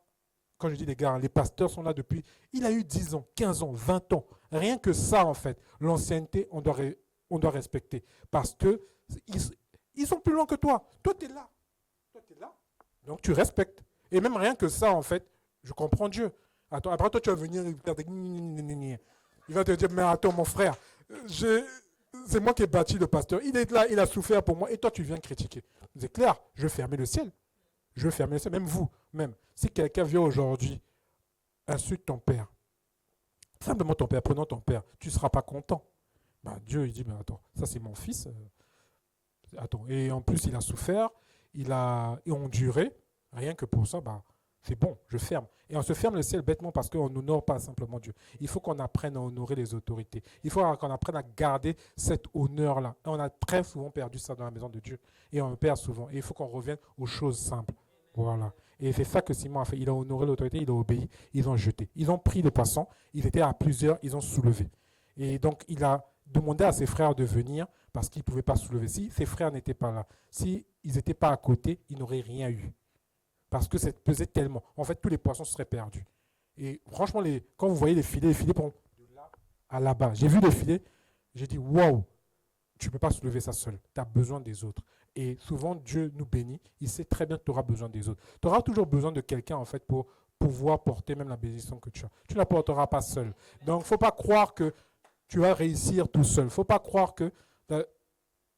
quand je dis les gars, les pasteurs sont là depuis, il a eu 10 ans, 15 ans, 20 ans. Rien que ça, en fait, l'ancienneté, on doit respecter. Parce qu'ils sont plus loin que toi. Toi, tu es là. Toi, tu es là. Donc, tu respectes. Et même rien que ça, en fait, je comprends Dieu. Attends, après, toi, tu vas venir, il va te dire, mais attends, mon frère, c'est moi qui ai bâti le pasteur. Il est là, il a souffert pour moi. Et toi, tu viens critiquer. C'est clair, je vais fermer le ciel. Je vais fermer le ciel. Même vous, même. Si quelqu'un vient aujourd'hui, insulte ton père, simplement ton père, prenons ton père, tu ne seras pas content. Ben, Dieu, il dit, mais attends, ça c'est mon fils. Attends. Et en plus, il a souffert, il a enduré. Rien que pour ça, ben, C'est bon, je ferme. Et on se ferme le ciel bêtement parce qu'on n'honore pas simplement Dieu. Il faut qu'on apprenne à honorer les autorités. Il faut qu'on apprenne à garder cet honneur-là. Et on a très souvent perdu ça dans la maison de Dieu. Et on le perd souvent. Et il faut qu'on revienne aux choses simples. Voilà. Et c'est ça que Simon a fait. Il a honoré l'autorité, il a obéi, ils ont jeté. Ils ont pris les poissons, ils étaient à plusieurs, ils ont soulevé. Et donc, il a demandé à ses frères de venir parce qu'ils ne pouvaient pas soulever. Si ses frères n'étaient pas là, s'ils n'étaient pas à côté, ils n'auraient rien eu. Parce que ça pesait tellement. En fait, tous les poissons seraient perdus. Et franchement, quand vous voyez les filets vont de là à là-bas. J'ai vu les filets, j'ai dit, waouh, tu ne peux pas soulever ça seul. Tu as besoin des autres. Et souvent, Dieu nous bénit. Il sait très bien que tu auras besoin des autres. Tu auras toujours besoin de quelqu'un, en fait, pour pouvoir porter même la bénédiction que tu as. Tu ne la porteras pas seul. Donc, il ne faut pas croire que tu vas réussir tout seul. Il ne faut pas croire que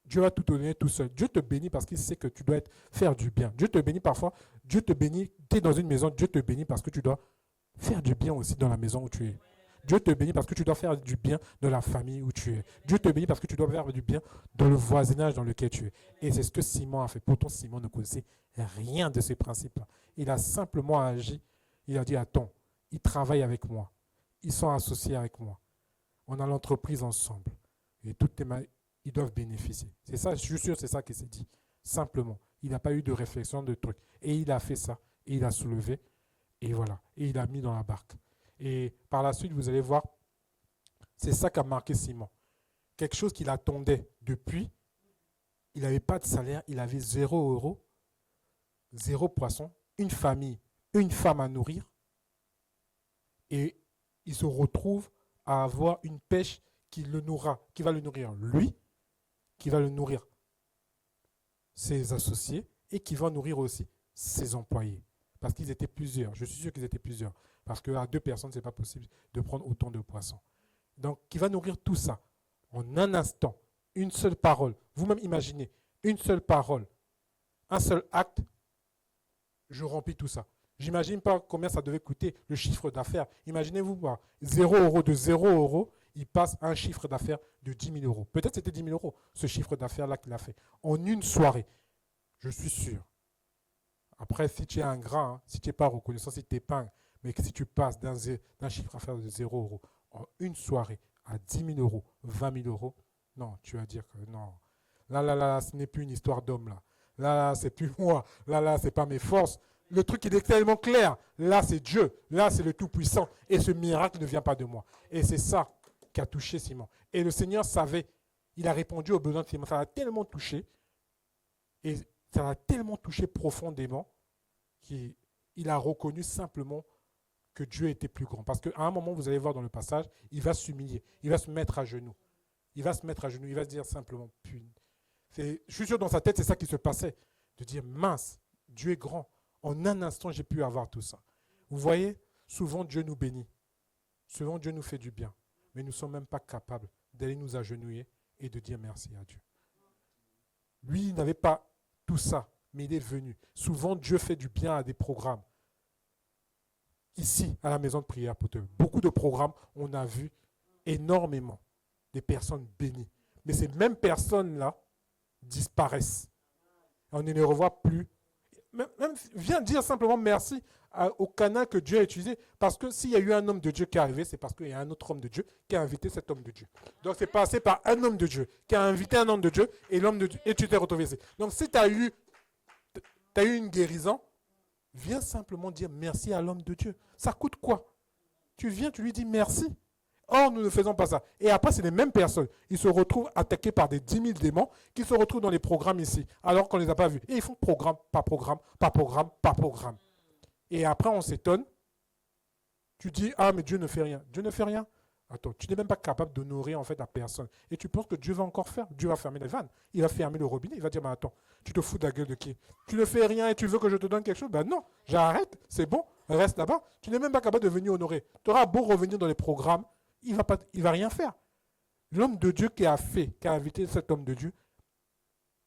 Dieu va tout te donner tout seul. Dieu te bénit parce qu'il sait que tu dois faire du bien. Dieu te bénit parfois. Dieu te bénit. Tu es dans une maison. Dieu te bénit parce que tu dois faire du bien aussi dans la maison où tu es. Dieu te bénit parce que tu dois faire du bien dans la famille où tu es. Dieu te bénit parce que tu dois faire du bien dans le voisinage dans lequel tu es. Et c'est ce que Simon a fait. Pourtant, Simon ne connaissait rien de ces principes-là. Il a simplement agi. Il a dit, attends, ils travaillent avec moi. Ils sont associés avec moi. On a l'entreprise ensemble. Et ils doivent bénéficier. C'est ça, je suis sûr, c'est ça qu'il s'est dit. Simplement. Il n'a pas eu de réflexion, de truc. Et il a fait ça. Et il a soulevé. Et voilà. Et il a mis dans la barque. Et par la suite, vous allez voir, c'est ça qu'a marqué Simon. Quelque chose qu'il attendait depuis. Il n'avait pas de salaire. Il avait 0 €, 0 poisson, une famille, une femme à nourrir. Et il se retrouve à avoir une pêche qui va le nourrir lui, qui va le nourrir ses associés et qui va nourrir aussi ses employés. Parce qu'ils étaient plusieurs. Je suis sûr qu'ils étaient plusieurs. Parce qu'à 2 personnes, ce n'est pas possible de prendre autant de poissons. Donc, qui va nourrir tout ça en un instant, une seule parole. Vous-même imaginez, une seule parole, un seul acte, je remplis tout ça. J'imagine pas combien ça devait coûter le chiffre d'affaires. Imaginez-vous, 0 €, de 0 €, il passe un chiffre d'affaires de 10 000 €. Peut-être c'était 10 000 €, ce chiffre d'affaires-là qu'il a fait. En une soirée, je suis sûr. Après, si tu es ingrat, si tu n'es pas reconnaissant, si tu t'épingles, mais que si tu passes d'un chiffre d'affaires de 0 € en une soirée à 10 000 €, 20 000 €, non, tu vas dire que non. Là, ce n'est plus une histoire d'homme, là. Là, c'est plus moi. Là, c'est pas mes forces. Le truc, il est tellement clair. Là, c'est Dieu. Là, c'est le Tout-Puissant. Et ce miracle ne vient pas de moi. Et c'est ça qui a touché Simon. Et le Seigneur savait. Il a répondu aux besoins de Simon. Ça l'a tellement touché. Et ça l'a tellement touché profondément qu'il a reconnu simplement que Dieu était plus grand. Parce qu'à un moment, vous allez voir dans le passage, il va s'humilier. Il va se mettre à genoux. Il va se mettre à genoux. Il va se dire simplement, je suis sûr dans sa tête, c'est ça qui se passait. De dire, mince, Dieu est grand. En un instant, j'ai pu avoir tout ça. Vous voyez, souvent Dieu nous bénit. Souvent Dieu nous fait du bien. Mais nous ne sommes même pas capables d'aller nous agenouiller et de dire merci à Dieu. Lui, il n'avait pas tout ça, mais il est venu. Souvent, Dieu fait du bien à des programmes. Ici, à la maison de prière pour Dieu, beaucoup de programmes, on a vu énormément des personnes bénies. Mais ces mêmes personnes-là disparaissent. On ne les revoit plus. Même viens dire simplement merci au canal que Dieu a utilisé. Parce que s'il y a eu un homme de Dieu qui est arrivé, c'est parce qu'il y a un autre homme de Dieu qui a invité cet homme de Dieu. Donc c'est passé par un homme de Dieu qui a invité un homme de Dieu et l'homme de Dieu, et tu t'es retrouvé ici. Donc si tu as eu une guérison, viens simplement dire merci à l'homme de Dieu. Ça coûte quoi? Tu viens, tu lui dis merci. Or, nous ne faisons pas ça. Et après, c'est les mêmes personnes. Ils se retrouvent attaqués par des 10 000 démons qui se retrouvent dans les programmes ici, alors qu'on ne les a pas vus. Et ils font programme, pas programme, pas programme, pas programme. Et après, on s'étonne. Tu dis, ah, mais Dieu ne fait rien. Dieu ne fait rien. Attends, tu n'es même pas capable d'honorer en fait la personne. Et tu penses que Dieu va encore faire. Dieu va fermer les vannes. Il va fermer le robinet. Il va dire, mais attends, tu te fous de la gueule de qui? Tu ne fais rien et tu veux que je te donne quelque chose? Ben non, j'arrête, c'est bon, reste là-bas. Tu n'es même pas capable de venir honorer. Tu auras beau revenir dans les programmes, il va rien faire. L'homme de Dieu qui a invité cet homme de Dieu,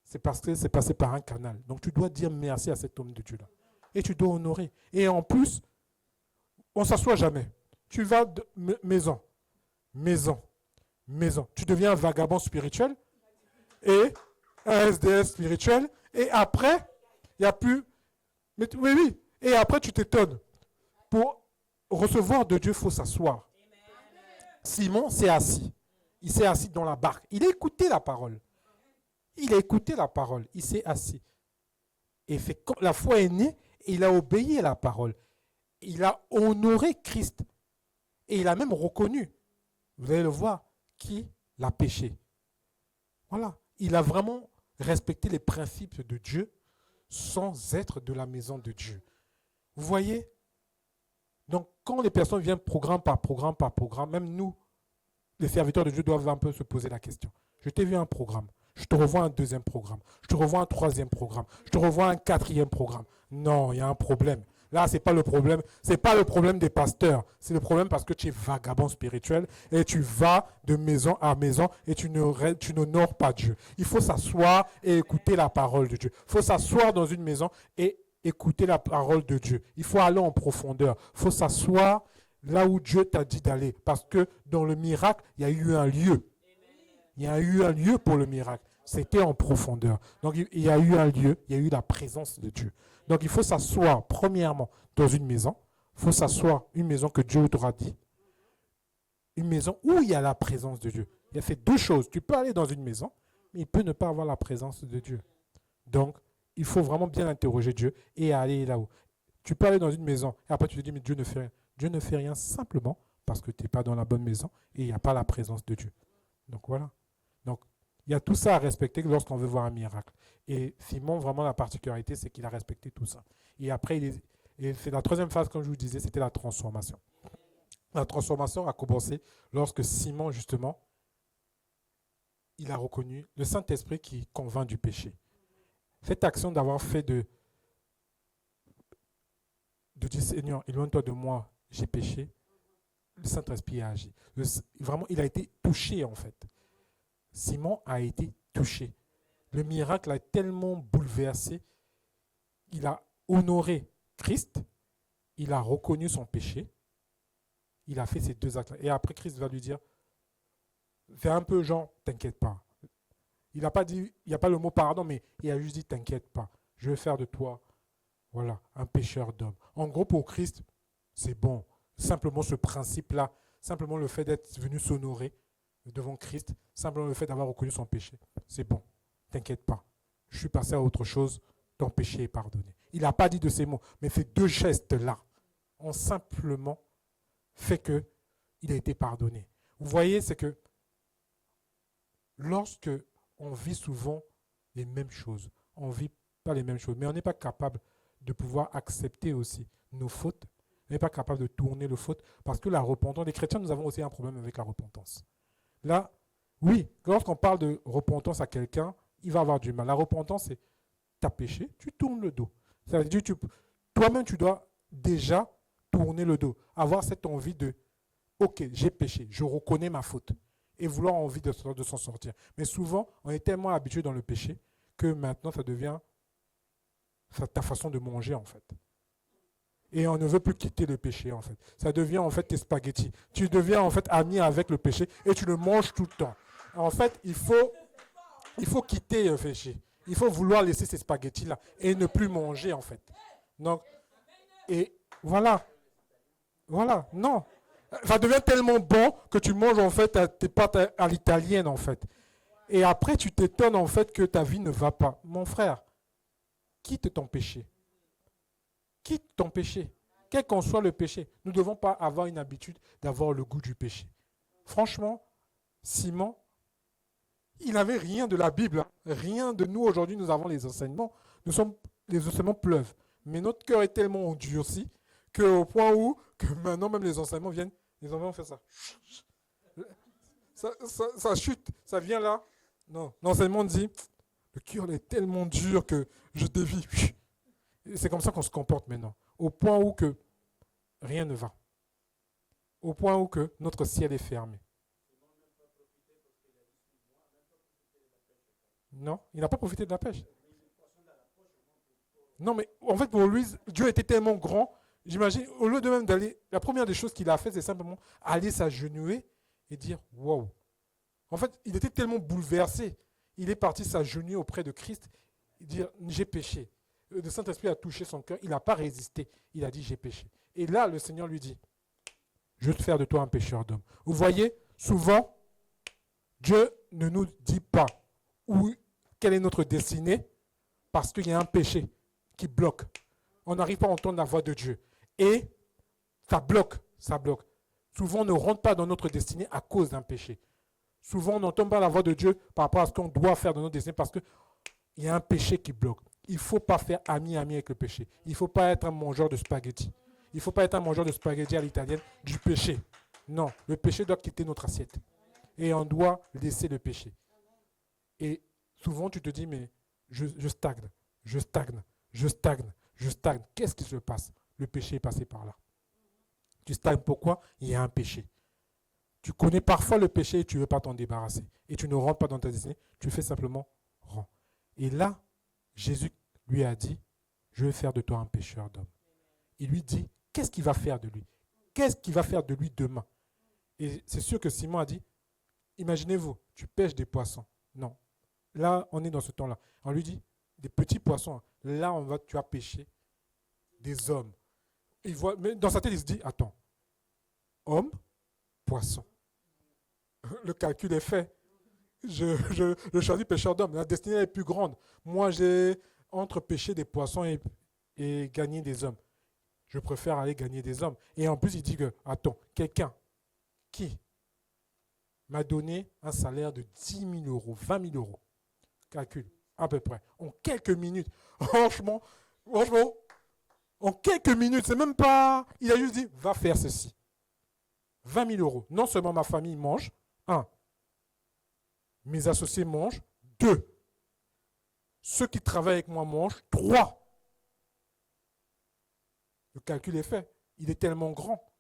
c'est parce que c'est passé par un canal. Donc tu dois dire merci à cet homme de Dieu-là. Et tu dois honorer. Et en plus, on ne s'assoit jamais. Tu vas de maison. Tu deviens un vagabond spirituel et un SDS spirituel. Et après, il n'y a plus... Oui. Et après, tu t'étonnes. Pour recevoir de Dieu, il faut s'asseoir. Simon s'est assis. Il s'est assis dans la barque. Il a écouté la parole. Il a écouté la parole. Il s'est assis. Et quand la foi est née, il a obéi à la parole. Il a honoré Christ. Et il a même reconnu, vous allez le voir, qu'il a péché. Voilà. Il a vraiment respecté les principes de Dieu sans être de la maison de Dieu. Vous voyez? Donc, quand les personnes viennent programme par programme par programme, même nous, les serviteurs de Dieu doivent un peu se poser la question. Je t'ai vu un programme. Je te revois un deuxième programme. Je te revois un troisième programme. Je te revois un quatrième programme. Non, il y a un problème. Là, ce n'est pas le problème. Ce n'est pas le problème des pasteurs. C'est le problème parce que tu es vagabond spirituel et tu vas de maison à maison et tu n'honores pas Dieu. Il faut s'asseoir et écouter la parole de Dieu. Il faut s'asseoir dans une maison et écouter la parole de Dieu. Il faut aller en profondeur. Il faut s'asseoir là où Dieu t'a dit d'aller. Parce que dans le miracle, il y a eu un lieu. Il y a eu un lieu pour le miracle. C'était en profondeur. Donc il y a eu un lieu, il y a eu la présence de Dieu. Donc il faut s'asseoir, premièrement, dans une maison. Il faut s'asseoir, une maison que Dieu t'aura dit. Une maison où il y a la présence de Dieu. Il y a fait deux choses. Tu peux aller dans une maison, mais il peut ne pas avoir la présence de Dieu. Donc, il faut vraiment bien interroger Dieu et aller là-haut. Tu peux aller dans une maison et après tu te dis, mais Dieu ne fait rien. Dieu ne fait rien simplement parce que tu n'es pas dans la bonne maison et il n'y a pas la présence de Dieu. Donc voilà. Donc, il y a tout ça à respecter lorsqu'on veut voir un miracle. Et Simon, vraiment, la particularité, c'est qu'il a respecté tout ça. Et après, c'est la troisième phase, comme je vous disais, c'était la transformation. La transformation a commencé lorsque Simon, justement, il a reconnu le Saint-Esprit qui convainc du péché. Cette action d'avoir fait de dire, Seigneur, éloigne-toi de moi, j'ai péché, le Saint-Esprit a agi. Vraiment, il a été touché, en fait. Simon a été touché. Le miracle l'a tellement bouleversé. Il a honoré Christ. Il a reconnu son péché. Il a fait ces deux actes. Et après, Christ va lui dire, fais un peu genre, t'inquiète pas. Il n'a pas dit, il n'y a pas le mot pardon, mais il a juste dit, t'inquiète pas. Je vais faire de toi, voilà, un pécheur d'homme. En gros, pour Christ, c'est bon. Simplement ce principe-là, simplement le fait d'être venu s'honorer devant Christ, simplement le fait d'avoir reconnu son péché, c'est bon. T'inquiète pas. Je suis passé à autre chose, ton péché est pardonné. Il n'a pas dit de ces mots, mais ces deux gestes-là ont simplement fait qu'il a été pardonné. Vous voyez, c'est que lorsque on vit souvent les mêmes choses, on ne vit pas les mêmes choses, mais on n'est pas capable de pouvoir accepter aussi nos fautes, on n'est pas capable de tourner le faute, parce que la repentance, les chrétiens, nous avons aussi un problème avec la repentance. Là, oui, lorsqu'on parle de repentance à quelqu'un, il va avoir du mal. La repentance, c'est tu as péché, tu tournes le dos. Ça veut dire toi-même, tu dois déjà tourner le dos, avoir cette envie de ok, j'ai péché, je reconnais ma faute et vouloir envie de s'en sortir. Mais souvent, on est tellement habitué dans le péché que maintenant, ça devient ta façon de manger en fait. Et on ne veut plus quitter le péché en fait. Ça devient en fait tes spaghettis. Tu deviens en fait ami avec le péché et tu le manges tout le temps. En fait, il faut quitter le péché. Il faut vouloir laisser ces spaghettis-là et ne plus manger en fait. Donc, et voilà. Voilà, non. Ça devient tellement bon que tu manges en fait tes pâtes à l'italienne en fait. Et après, tu t'étonnes en fait que ta vie ne va pas. Mon frère, quitte ton péché. Quitte ton péché. Quel qu'en soit le péché. Nous ne devons pas avoir une habitude d'avoir le goût du péché. Franchement, Simon, il n'avait rien de la Bible. Rien de nous aujourd'hui, nous avons les enseignements. Les enseignements pleuvent. Mais notre cœur est tellement endurci qu'au point où, que maintenant même les enseignements viennent, les enfants font ça. Ça chute, ça vient là. Non, l'enseignement dit, le cœur est tellement dur que je dévie. C'est comme ça qu'on se comporte maintenant. Au point où que rien ne va. Au point où que notre ciel est fermé. Non, il n'a pas profité de la pêche. Non, mais en fait, pour lui, Dieu était tellement grand. J'imagine, au lieu de même d'aller, la première des choses qu'il a fait, c'est simplement aller s'agenouiller et dire « Wow ». En fait, il était tellement bouleversé. Il est parti s'agenouiller auprès de Christ et dire « J'ai péché. le Saint-Esprit a touché son cœur, il n'a pas résisté. Il a dit, j'ai péché. Et là, le Seigneur lui dit, je vais te faire de toi un pécheur d'homme. Vous voyez, souvent, Dieu ne nous dit pas quelle est notre destinée parce qu'il y a un péché qui bloque. On n'arrive pas à entendre la voix de Dieu. Et ça bloque, ça bloque. Souvent, on ne rentre pas dans notre destinée à cause d'un péché. Souvent, on n'entend pas la voix de Dieu par rapport à ce qu'on doit faire dans notre destinée parce qu'il y a un péché qui bloque. Il ne faut pas faire ami-ami avec le péché. Il ne faut pas être un mangeur de spaghettis. Il ne faut pas être un mangeur de spaghettis à l'italienne du péché. Non, le péché doit quitter notre assiette. Et on doit laisser le péché. Et souvent, tu te dis, mais je stagne, je stagne, je stagne, je stagne. Qu'est-ce qui se passe? Le péché est passé par là. Tu stagnes pourquoi? Il y a un péché. Tu connais parfois le péché et tu ne veux pas t'en débarrasser. Et tu ne rentres pas dans ta destinée, tu fais simplement rends. Et là, Jésus lui a dit, je vais faire de toi un pécheur d'hommes. Il lui dit, qu'est-ce qu'il va faire de lui? Qu'est-ce qu'il va faire de lui demain? Et c'est sûr que Simon a dit, imaginez-vous, tu pêches des poissons. Non. Là, on est dans ce temps-là. On lui dit, des petits poissons. Là, tu as pêché des hommes. Mais dans sa tête, il se dit, attends, homme, poisson. Le calcul est fait. Je choisis pécheur d'hommes. La destinée est plus grande. Moi, j'ai entre pêcher des poissons et gagner des hommes. Je préfère aller gagner des hommes. Et en plus, il dit que, attends, quelqu'un qui m'a donné un salaire de 10 000 euros, 20 000 euros, calcul, à peu près, en quelques minutes. Franchement, en quelques minutes, c'est même pas... Il a juste dit, va faire ceci. 20 000 euros. Non seulement ma famille mange, 1. Mes associés mangent, 2. Ceux qui travaillent avec moi mangent, 3. Le calcul est fait. Il est tellement grand.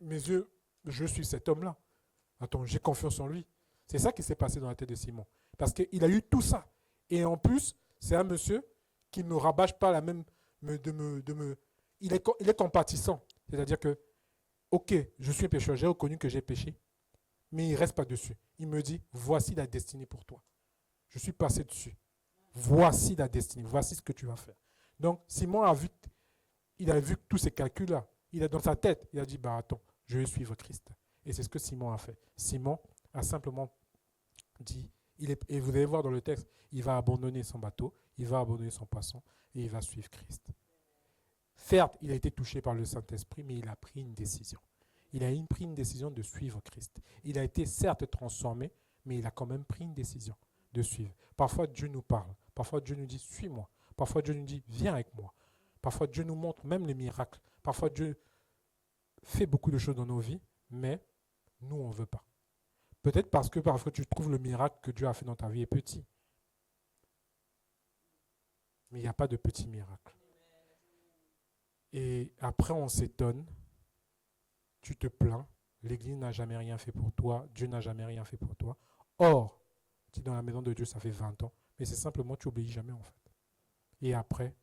Mes yeux, je suis cet homme-là. Attends, j'ai confiance en lui. C'est ça qui s'est passé dans la tête de Simon. Parce qu'il a eu tout ça. Et en plus, c'est un monsieur qui ne rabâche pas la même... Il est compatissant. C'est-à-dire que, ok, je suis un pécheur, j'ai reconnu que j'ai péché, mais il ne reste pas dessus. Il me dit, voici la destinée pour toi. Je suis passé dessus. Voici la destinée, voici ce que tu vas faire. Donc, Simon a vu tous ces calculs-là. Il est dans sa tête. Il a dit, bah attends, je vais suivre Christ. Et c'est ce que Simon a fait. Simon a simplement dit, et vous allez voir dans le texte, il va abandonner son bateau, il va abandonner son poisson, et il va suivre Christ. Certes, il a été touché par le Saint-Esprit, mais il a pris une décision. Il a pris une décision de suivre Christ. Il a été certes transformé, mais il a quand même pris une décision de suivre. Parfois, Dieu nous parle. Parfois, Dieu nous dit, suis-moi. Parfois, Dieu nous dit, viens avec moi. Parfois, Dieu nous montre même les miracles. Parfois, Dieu fait beaucoup de choses dans nos vies, mais nous, on ne veut pas. Peut-être parce que parfois, tu trouves le miracle que Dieu a fait dans ta vie est petit. Mais il n'y a pas de petit miracle. Et après, on s'étonne. Tu te plains. L'Église n'a jamais rien fait pour toi. Dieu n'a jamais rien fait pour toi. Or, tu es dans la maison de Dieu, ça fait 20 ans. Mais c'est simplement, tu n'obéis jamais en fait. Et après,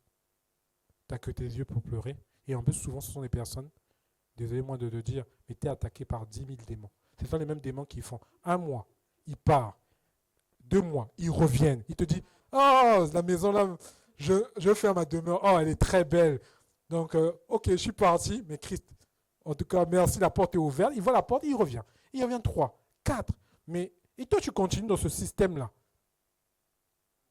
tu n'as que tes yeux pour pleurer. Et en plus, souvent, ce sont des personnes, désolé-moi de le dire, mais tu es attaqué par 10 000 démons. Ce sont les mêmes démons qui font 1 mois, ils partent. 2 mois, ils reviennent. Ils te disent, oh, la maison là, je vais faire ma demeure. Oh, elle est très belle. Donc, ok, je suis parti, mais Christ, en tout cas, merci, la porte est ouverte. Il voit la porte, il revient. Il revient 3, 4. Mais, et toi, tu continues dans ce système-là.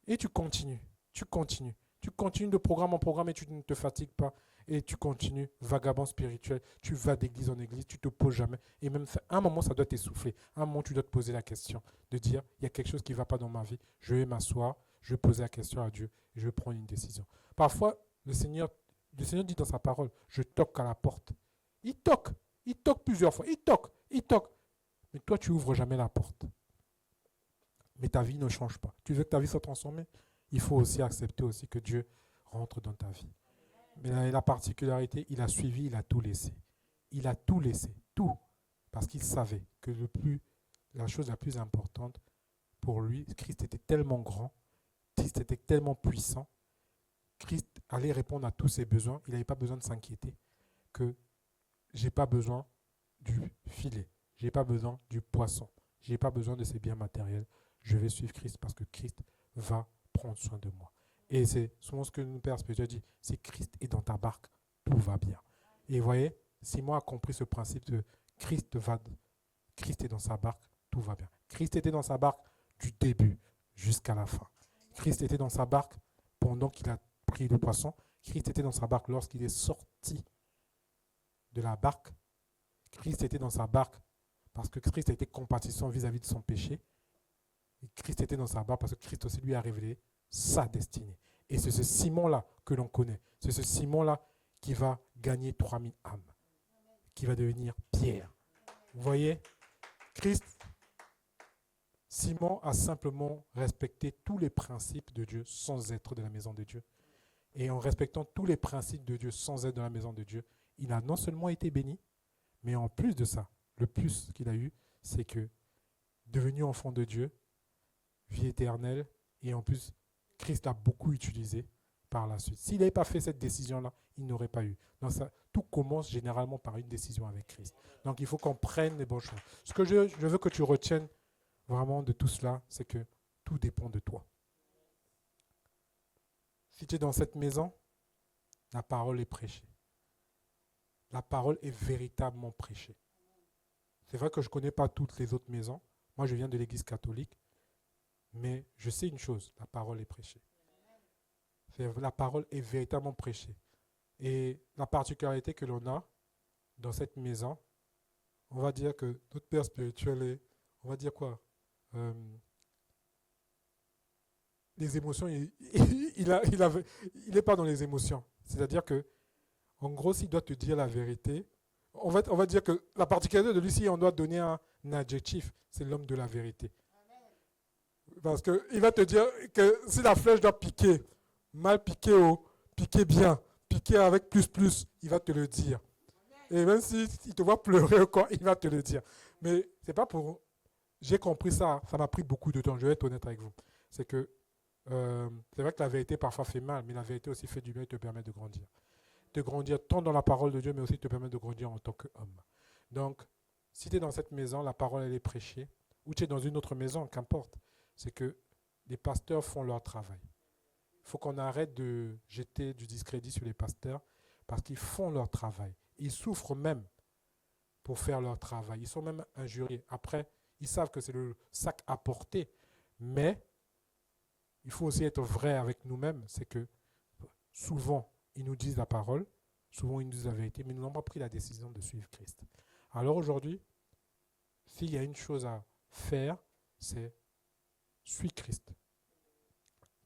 Et tu continues de programme en programme et tu ne te fatigues pas. Et tu continues, vagabond spirituel. Tu vas d'église en église, tu ne te poses jamais. Et même, à un moment, ça doit t'essouffler. À un moment, tu dois te poser la question de dire, il y a quelque chose qui ne va pas dans ma vie. Je vais m'asseoir, je vais poser la question à Dieu et je vais prendre une décision. Parfois, le Seigneur dit dans sa parole, je toque à la porte. Il toque plusieurs fois, il toque. Mais toi, tu n'ouvres jamais la porte. Mais ta vie ne change pas. Tu veux que ta vie soit transformée? Il faut aussi accepter aussi que Dieu rentre dans ta vie. Mais la particularité, il a suivi, il a tout laissé. Il a tout laissé, tout. Parce qu'il savait que la chose la plus importante pour lui, Christ était tellement grand, Christ était tellement puissant, Christ allait répondre à tous ses besoins. Il n'avait pas besoin de s'inquiéter que je n'ai pas besoin du filet, je n'ai pas besoin du poisson, je n'ai pas besoin de ces biens matériels. Je vais suivre Christ parce que Christ va prendre soin de moi. Et c'est souvent ce que le Père spirituel dit, si Christ est dans ta barque, tout va bien. Et vous voyez, Simon a compris ce principe de Christ est dans sa barque, tout va bien. Christ était dans sa barque du début jusqu'à la fin. Christ était dans sa barque pendant qu'il a pris le poisson. Christ était dans sa barque lorsqu'il est sorti de la barque. Christ était dans sa barque parce que Christ a été compatissant vis-à-vis de son péché. Et Christ était dans sa barque parce que Christ aussi lui a révélé sa destinée. Et c'est ce Simon-là que l'on connaît. C'est ce Simon-là qui va gagner 3000 âmes, qui va devenir Pierre. Vous voyez, Simon a simplement respecté tous les principes de Dieu sans être de la maison de Dieu. Et en respectant tous les principes de Dieu sans être de la maison de Dieu, il a non seulement été béni, mais en plus de ça, le plus qu'il a eu, c'est que devenu enfant de Dieu, vie éternelle, et en plus, Christ l'a beaucoup utilisé par la suite. S'il n'avait pas fait cette décision-là, il n'aurait pas eu. Donc ça, tout commence généralement par une décision avec Christ. Donc il faut qu'on prenne les bonnes choses. Ce que je veux que tu retiennes vraiment de tout cela, c'est que tout dépend de toi. Si tu es dans cette maison, la parole est prêchée. La parole est véritablement prêchée. C'est vrai que je ne connais pas toutes les autres maisons. Moi, je viens de l'église catholique. Mais je sais une chose, la parole est prêchée. La parole est véritablement prêchée. Et la particularité que l'on a dans cette maison, on va dire que notre père spirituel est, on va dire quoi, les émotions, il n'est pas dans les émotions. C'est-à-dire que, en gros, s'il doit te dire la vérité, on va dire que la particularité de lui, si on doit donner un adjectif, c'est l'homme de la vérité. Parce qu'il va te dire que si la flèche doit piquer, mal piquer ou piquer bien, piquer avec plus, il va te le dire. Et même s'il te voit pleurer ou quoi, il va te le dire. Mais c'est pas pour... J'ai compris ça, ça m'a pris beaucoup de temps, je vais être honnête avec vous. C'est que c'est vrai que la vérité parfois fait mal, mais la vérité aussi fait du bien et te permet de grandir. De grandir tant dans la parole de Dieu, mais aussi te permet de grandir en tant qu'homme. Donc, si tu es dans cette maison, la parole elle est prêchée, ou tu es dans une autre maison, qu'importe. C'est que les pasteurs font leur travail. Il faut qu'on arrête de jeter du discrédit sur les pasteurs parce qu'ils font leur travail. Ils souffrent même pour faire leur travail. Ils sont même injuriés. Après, ils savent que c'est le sac à porter, mais il faut aussi être vrai avec nous-mêmes. C'est que souvent, ils nous disent la parole, souvent ils nous disent la vérité, mais nous n'avons pas pris la décision de suivre Christ. Alors aujourd'hui, s'il y a une chose à faire, c'est suis Christ.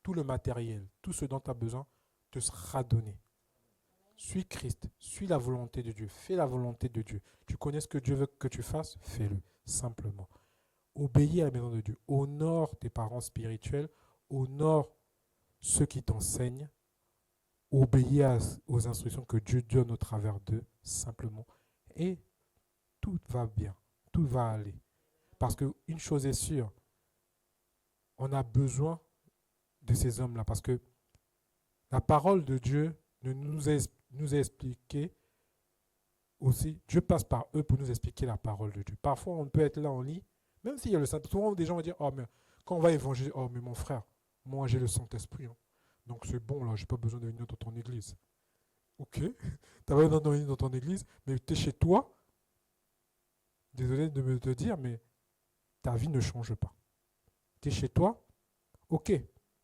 Tout le matériel, tout ce dont tu as besoin te sera donné. Suis Christ, suis la volonté de Dieu, fais la volonté de Dieu. Tu connais ce que Dieu veut que tu fasses, fais-le, simplement. Obéis à la maison de Dieu, honore tes parents spirituels, honore ceux qui t'enseignent, obéis aux instructions que Dieu donne au travers d'eux, simplement. Et tout va bien, tout va aller. Parce qu'une chose est sûre, on a besoin de ces hommes-là parce que la parole de Dieu nous a expliqué aussi, Dieu passe par eux pour nous expliquer la parole de Dieu. Parfois, on peut être là en lit, même s'il y a le Saint-Esprit. Souvent, des gens vont dire, oh, mais quand on va évangéliser, oh, mais mon frère, moi, j'ai le Saint-Esprit. Hein. Donc, c'est bon, là, je n'ai pas besoin de venir dans ton église. Ok, tu n'as pas besoin de venir dans ton église, mais tu es chez toi. Désolé de me te dire, mais ta vie ne change pas. Tu es chez toi, ok,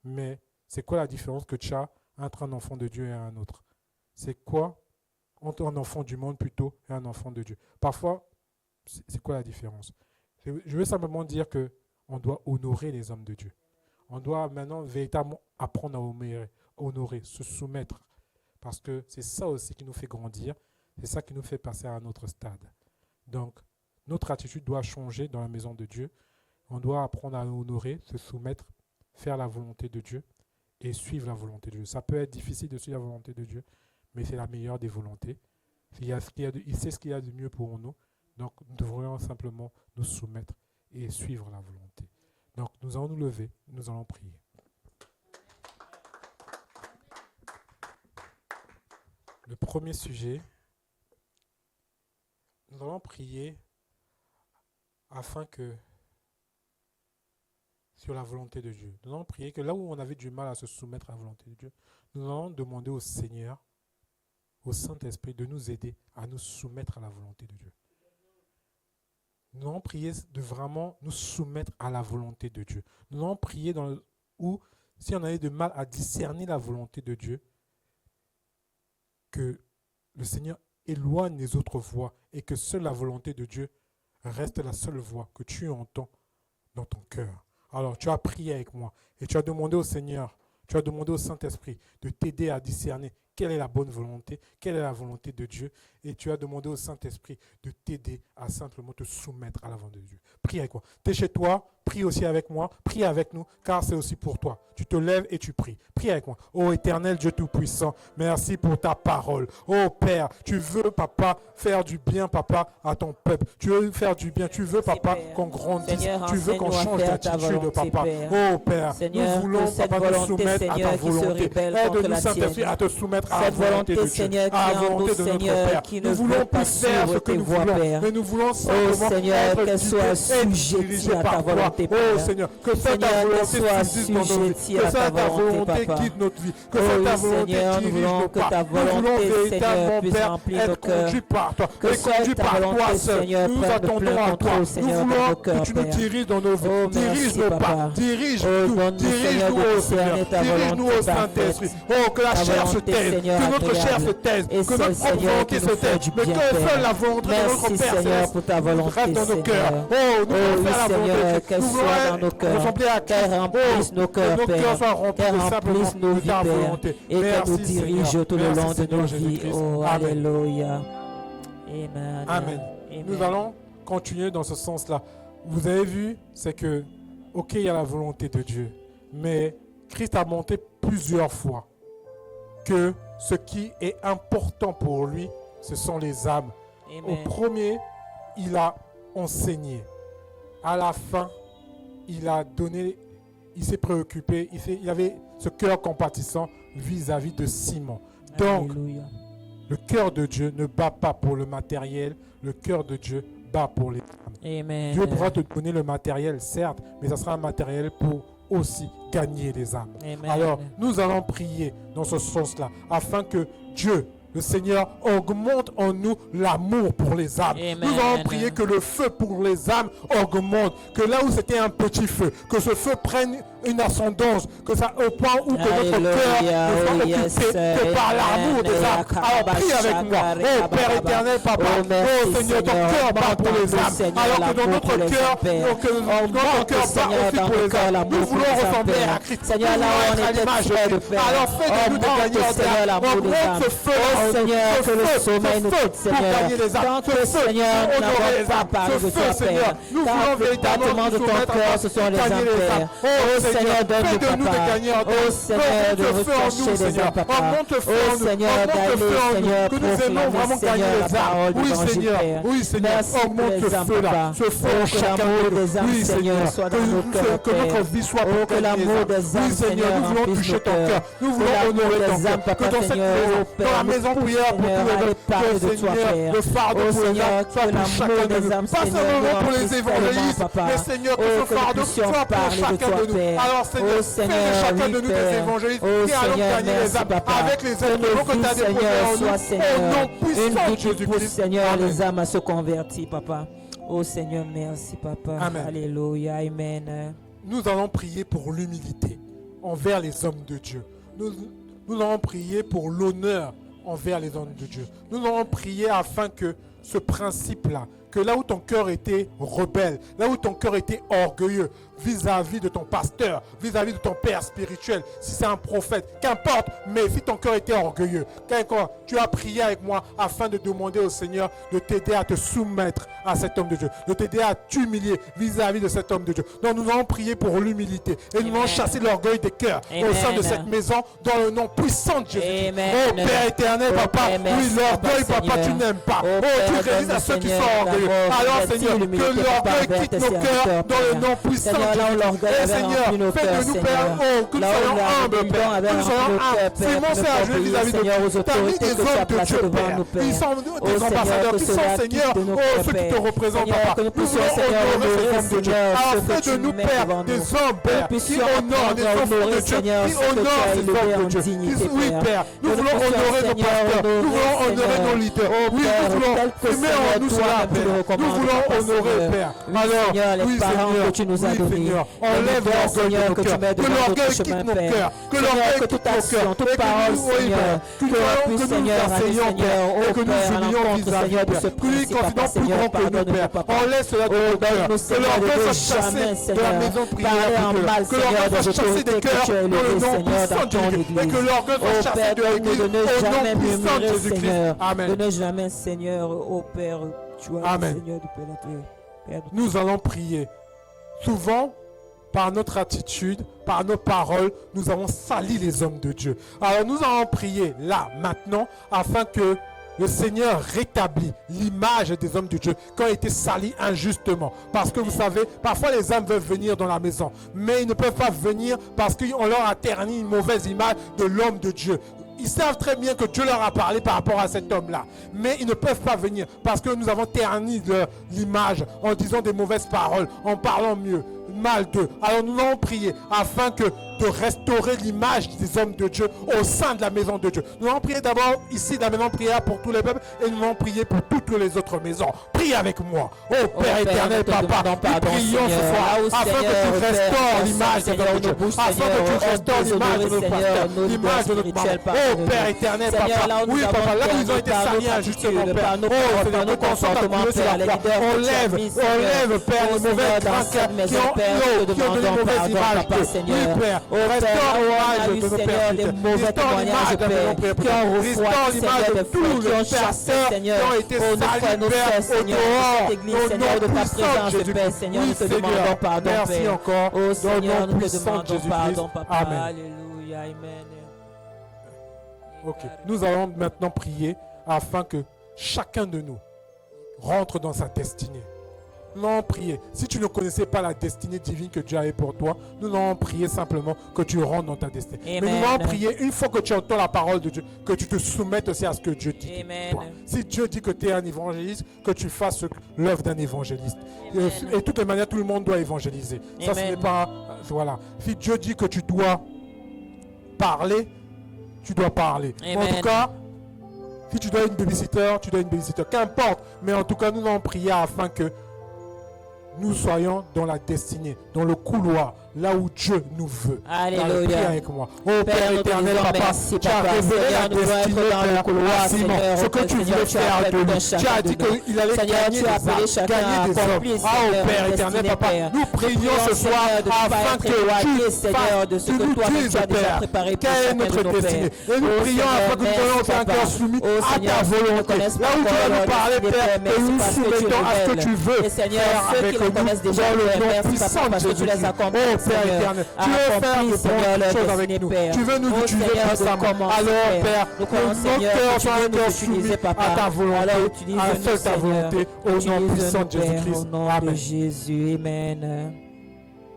mais c'est quoi la différence que tu as entre un enfant de Dieu et un autre? C'est quoi entre un enfant du monde plutôt et un enfant de Dieu? Parfois, c'est quoi la différence? Je veux simplement dire qu'on doit honorer les hommes de Dieu. On doit maintenant véritablement apprendre à honorer, se soumettre. Parce que c'est ça aussi qui nous fait grandir. C'est ça qui nous fait passer à un autre stade. Donc, notre attitude doit changer dans la maison de Dieu. On doit apprendre à honorer, se soumettre, faire la volonté de Dieu et suivre la volonté de Dieu. Ça peut être difficile de suivre la volonté de Dieu, mais c'est la meilleure des volontés. Il sait ce qu'il y a de mieux pour nous. Donc, nous devrions simplement nous soumettre et suivre la volonté. Donc, nous allons nous lever, nous allons prier. Le premier sujet, nous allons prier afin que sur la volonté de Dieu. Nous allons prier que là où on avait du mal à se soumettre à la volonté de Dieu, nous allons demander au Seigneur, au Saint-Esprit, de nous aider à nous soumettre à la volonté de Dieu. Nous allons prier de vraiment nous soumettre à la volonté de Dieu. Nous allons prier où, si on avait de mal à discerner la volonté de Dieu, que le Seigneur éloigne les autres voies et que seule la volonté de Dieu reste la seule voix que tu entends dans ton cœur. Alors, tu as prié avec moi et tu as demandé au Seigneur, tu as demandé au Saint-Esprit de t'aider à discerner quelle est la bonne volonté, quelle est la volonté de Dieu. Et tu as demandé au Saint-Esprit de t'aider à simplement te soumettre à la volonté de Dieu. Prie avec moi. Tu es chez toi, prie aussi avec moi, prie avec nous, car c'est aussi pour toi. Tu te lèves et tu pries. Prie avec moi. Ô éternel Dieu Tout-Puissant, merci pour ta parole. Ô Père, tu veux, Papa, faire du bien, Papa, à ton peuple. Tu veux faire du bien. Tu veux, Papa, qu'on grandisse. Seigneur, tu veux qu'on change d'attitude, Papa. Père. Ô Père, Seigneur, nous voulons, Papa, nous soumettre à ta volonté. Aide-nous, Saint-Esprit, à te soumettre à la volonté de Dieu, à la volonté de notre Père. Nous voulons plus faire ce que nous voulons, mais nous voulons simplement Seigneur, être qu'elle soit sujettie à ta volonté, Oh Seigneur, que cette ta volonté saisisse dans nos vies, que cette ta volonté quitte notre vie, que cette ta volonté dirige nos pas. Nous voulons véritablement, Père, être conduits par toi, et conduits par toi seul. Nous attendons à toi. Nous voulons que tu nous diriges dans nos vies. Dirige nos pas, dirige-nous au Seigneur, dirige-nous au Saint-Esprit. Oh, que la chair se taise, que notre chair se taise, que notre propre volonté se taise, mais que seule la volonté de notre Père Céleste reste dans nos cœurs. Oh, nous voulons faire la volonté. Nous voulons ressembler à Christ. Remplisse nos cœurs, que nos cœurs soient remplis Père, de simplement remplisse nos de vies, ta Père, volonté. et qu'elle nous dirige tout le long de Seigneur nos vies. Jésus-Christ. Oh, Amen. alléluia. Amen. Amen. Nous allons continuer dans ce sens-là. Vous avez vu, c'est que, ok, il y a la volonté de Dieu, mais Christ a montré plusieurs fois que ce qui est important pour lui, ce sont les âmes. Amen. Au premier, il a enseigné. À la fin, il a donné, il s'est préoccupé, il avait ce cœur compatissant vis-à-vis de Simon. Donc, Alléluia. le cœur de Dieu ne bat pas pour le matériel, le cœur de Dieu bat pour les âmes. Amen. Dieu pourra te donner le matériel, certes, mais ça sera un matériel pour aussi gagner les âmes. Amen. Alors, nous allons prier dans ce sens-là, afin que Dieu, le Seigneur, augmente en nous l'amour pour les âmes. Amen. Nous allons prier que le feu pour les âmes augmente, que là où c'était un petit feu, que ce feu prenne une ascendance, que ça au point où que notre cœur ne soit occupé que par l'amour des âmes. Alors prie avec moi. Oh Père éternel, Papa, oh Seigneur, ton cœur bat pour les âmes. Alors que dans notre cœur, notre cœur bat aussi pour les âmes. Nous voulons ressembler à Christ. Nous voulons être à l'image de Christ. Alors fais de nous des gagnants d'âmes. Augmente ce feu, Seigneur, que le sommeil nous quitte, pour gagner les âmes. Tant que Seigneur n'avons pas parlé de toi, Père. Nous Tant voulons que le véritablement battement de nous ton soumettre cœur, à ce sont les gagner âmes, les Père. âmes. Oh Seigneur, donne-nous, fais de nous des Papa. gagnants d'âmes. Oh Seigneur, de Augmente le feu en rechercher nous, les Seigneur. âmes, Papa. Augmente le feu en Oh nous. Seigneur, Augmente le d'aller, feu en Seigneur, nous. Que nous aimons proclamer, vraiment gagner Seigneur, les la parole âmes. Oui, d'évangile, Seigneur. Père. Oui, Seigneur. Merci pour Augmente les ce âmes, feu-là. Papa. Ce feu Oh, en que chacun l'amour de nous. des âmes, Oui, Seigneur, Seigneur. soit dans nos cœurs, Que notre Père. vie soit Oh, pour que gagner les l'amour âmes. des âmes, Oui, Seigneur. Nous voulons remplisse toucher nos ton cœurs. cœur. Nous Que voulons l'amour honorer des ton âmes, cœur. Papa, Que dans cette Seigneur, maison, oh, Père, dans la maison nous prière pour Seigneur, tous les allez hommes, parler que de toi, Seigneur, Père. le fardeau Oh, pour les Seigneur, âmes soit que pour l'amour chacun de des nous. âmes, Pas Seigneur, seulement nous pour les remplisse évangélistes, tellement, Papa. mais Seigneur, que Oh, ce que nous fardeau puissions soit pour parler de chacun toi, de nous. Père. Alors Seigneur, Oh, fais de Seigneur, chacun oui, de nous des Père. évangélistes Oh, qui allons Seigneur, gagner les merci, âmes Papa. avec les Que événements nos que tu as vies, déposés Seigneur, en soient, nous. Seigneur, Au nom une puissant de vie qui pousse, Jésus-Christ. Seigneur, Amen. les âmes à se convertir, Papa. Oh Seigneur, merci, Papa. Amen. Alléluia, Amen. Nous allons prier pour l'humilité envers les hommes de Dieu. Nous allons prier pour l'honneur envers les hommes de Dieu. Nous allons prier afin que ce principe-là, que là où ton cœur était rebelle, là où ton cœur était orgueilleux, vis-à-vis de ton pasteur, vis-à-vis de ton père spirituel, si c'est un prophète, qu'importe, mais si ton cœur était orgueilleux, tu as prié avec moi afin de demander au Seigneur de t'aider à te soumettre à cet homme de Dieu, de t'aider à t'humilier vis-à-vis de cet homme de Dieu. Donc nous allons prier pour l'humilité et nous allons chasser l'orgueil des cœurs au sein de cette maison dans le nom puissant de Jésus. Oh Père éternel, Papa, oui, l'orgueil, Papa, tu n'aimes pas. Oh, tu résistes à ceux qui sont orgueilleux. orgueilleux. Alors, Seigneur, que l'orgueil quitte nos cœurs dans le nom puissant de Jésus. Et Seigneur, fais de nous, Père, que nous soyons humbles, Père. Que nous soyons humbles. C'est mon Seigneur, je vis-à-vis de toi. Tu as mis des hommes de Dieu, Père. Ils sont des ambassadeurs, qui sont, Seigneur, ceux qui te représentent, Papa. Nous voulons honorer ces hommes de Dieu. Alors, fais de nous, Père, des hommes, Père, qui honorent des enfants de Dieu, qui honorent ces hommes de Dieu. Oui, Père, nous voulons honorer nos pasteurs, nous voulons honorer nos leaders. Oui, nous voulons aimer en nous cela, Père. Nous voulons honorer, Père. Alors, oui, Seigneur, oui, Seigneur, enlève l'orgueil de nos cœurs, que l'orgueil quitte nos cœurs, que l'orgueil quitte nos cœurs, toute parole, Seigneur, que nous enseignons, Père, et que nous humilions vis-à-vis, Père, que nous considérons plus grand que nous, Père. Enlève cela de nos cœurs, que l'orgueil soit chassé de la maison prière, que l'orgueil soit chassé des cœurs dans le nom puissant de Jésus, et que l'orgueil soit chassé de l'Église au nom puissant de Jésus-Christ. Amen. De ne jamais, Seigneur, ô Père, tu as Amen. Seigneur du Père. Nous allons prier. Souvent, par notre attitude, par nos paroles, nous avons sali les hommes de Dieu. Alors nous allons prier là, maintenant, afin que le Seigneur rétablit l'image des hommes de Dieu qui ont été salis injustement. Parce que vous savez, parfois les hommes veulent venir dans la maison, mais ils ne peuvent pas venir parce qu'on leur a terni une mauvaise image de l'homme de Dieu. Ils savent très bien que Dieu leur a parlé par rapport à cet homme-là. Mais ils ne peuvent pas venir parce que nous avons terni l'image en disant des mauvaises paroles, en parlant mal d'eux. Alors nous allons prier afin de restaurer l'image des hommes de Dieu au sein de la maison de Dieu. Nous allons prier d'abord ici dans la maison de prière pour tous les peuples et nous allons prier pour toutes les autres maisons. Prie avec moi. Oh Père éternel, Papa, nous prions ce soir afin que tu restaures l'image des hommes de Dieu. Afin que tu restaures l'image de nos pasteurs, l'image de notre maman. Oh Père éternel, Papa, oui Papa, là où ils ont été salis injustement, Père. Oh Seigneur, nous concentrons sur la foi. Enlève, Père, les mauvais grains qui ont donné une mauvaise image. Oui Père, restaure l'image de nos pères, restaure l'image de nos pères, restaure l'image de tous les pasteurs qui ont été salis, Père, au dehors, au nom puissant de Jésus-Christ. Oui Seigneur, merci encore, au nom puissant de Jésus-Christ. Amen. Alléluia, amen. Ok, nous allons maintenant prier afin que chacun de nous rentre dans sa destinée. Nous allons prier. Si tu ne connaissais pas la destinée divine que Dieu avait pour toi, nous allons prier simplement que tu rentres dans ta destinée. Amen. Mais nous allons prier une fois que tu entends la parole de Dieu, que tu te soumettes aussi à ce que Dieu dit. Amen. Toi. Si Dieu dit que tu es un évangéliste, que tu fasses l'œuvre d'un évangéliste. Et de toutes les manières, tout le monde doit évangéliser. Ça, Amen. ce n'est pas... Voilà. Si Dieu dit que tu dois parler, tu dois parler. Amen. En tout cas, si tu dois une babysitter, tu dois une babysitter. Qu'importe. Mais en tout cas, nous allons prier afin que nous soyons dans la destinée, dans le couloir, là où Dieu nous veut. Alléluia. Prie avec moi. Oh Père éternel, Papa, merci, tu as Papa. révélé Seigneur, la nous voulons destinée être dans le couloir, de Simon, Seigneur, ce que tu Seigneur, voulais tu as faire appelé de lui. d'un Tu as chacun dit de nous. qu'il allait Seigneur, gagner tu as des appelé âmes, chacun gagner à des accomplir, hommes. Ah, Seigneur, oh Père notre éternel, destinée, Papa, Père. nous prions ce soir Seigneur, de ne pas afin être que éloigné, tu Seigneur, de ce que nous toi-même dises, tu as déjà Père, préparé pour quelle est chacun de notre nos destinée. pères. Et nous Oh, prions Seigneur, afin que nous soyons merci, un cœur Papa. soumis Oh, à ta Seigneur, ceux qui ne volonté. connaissent Là pas où tu vas encore nous leur parler, destinée, Père, Père, que nous merci parce que tu soumettons à ce que révèles. tu veux Et Seigneur, faire ceux avec qui les nous connaissent déjà, dans le Père, nom merci, puissant Papa, de parce que tu les Jésus-Christ. accompagnes, Oh Père Seigneur, éternel, à tu veux faire accomplir, de Seigneur, bonnes leur choses avec destinée, nous. Père. Tu veux nous Oh, utiliser Seigneur, de puissamment. commencer, Alors Père, nous que commençons, nos Seigneur, cœurs que tu soient veux un nous cœur utiliser, soumis Papa. à ta volonté, Alors, à utilise-nous, faire ta volonté, au nom Utilise-nous, puissant de Père, Jésus-Christ. au nom de Amen. Jésus, amen.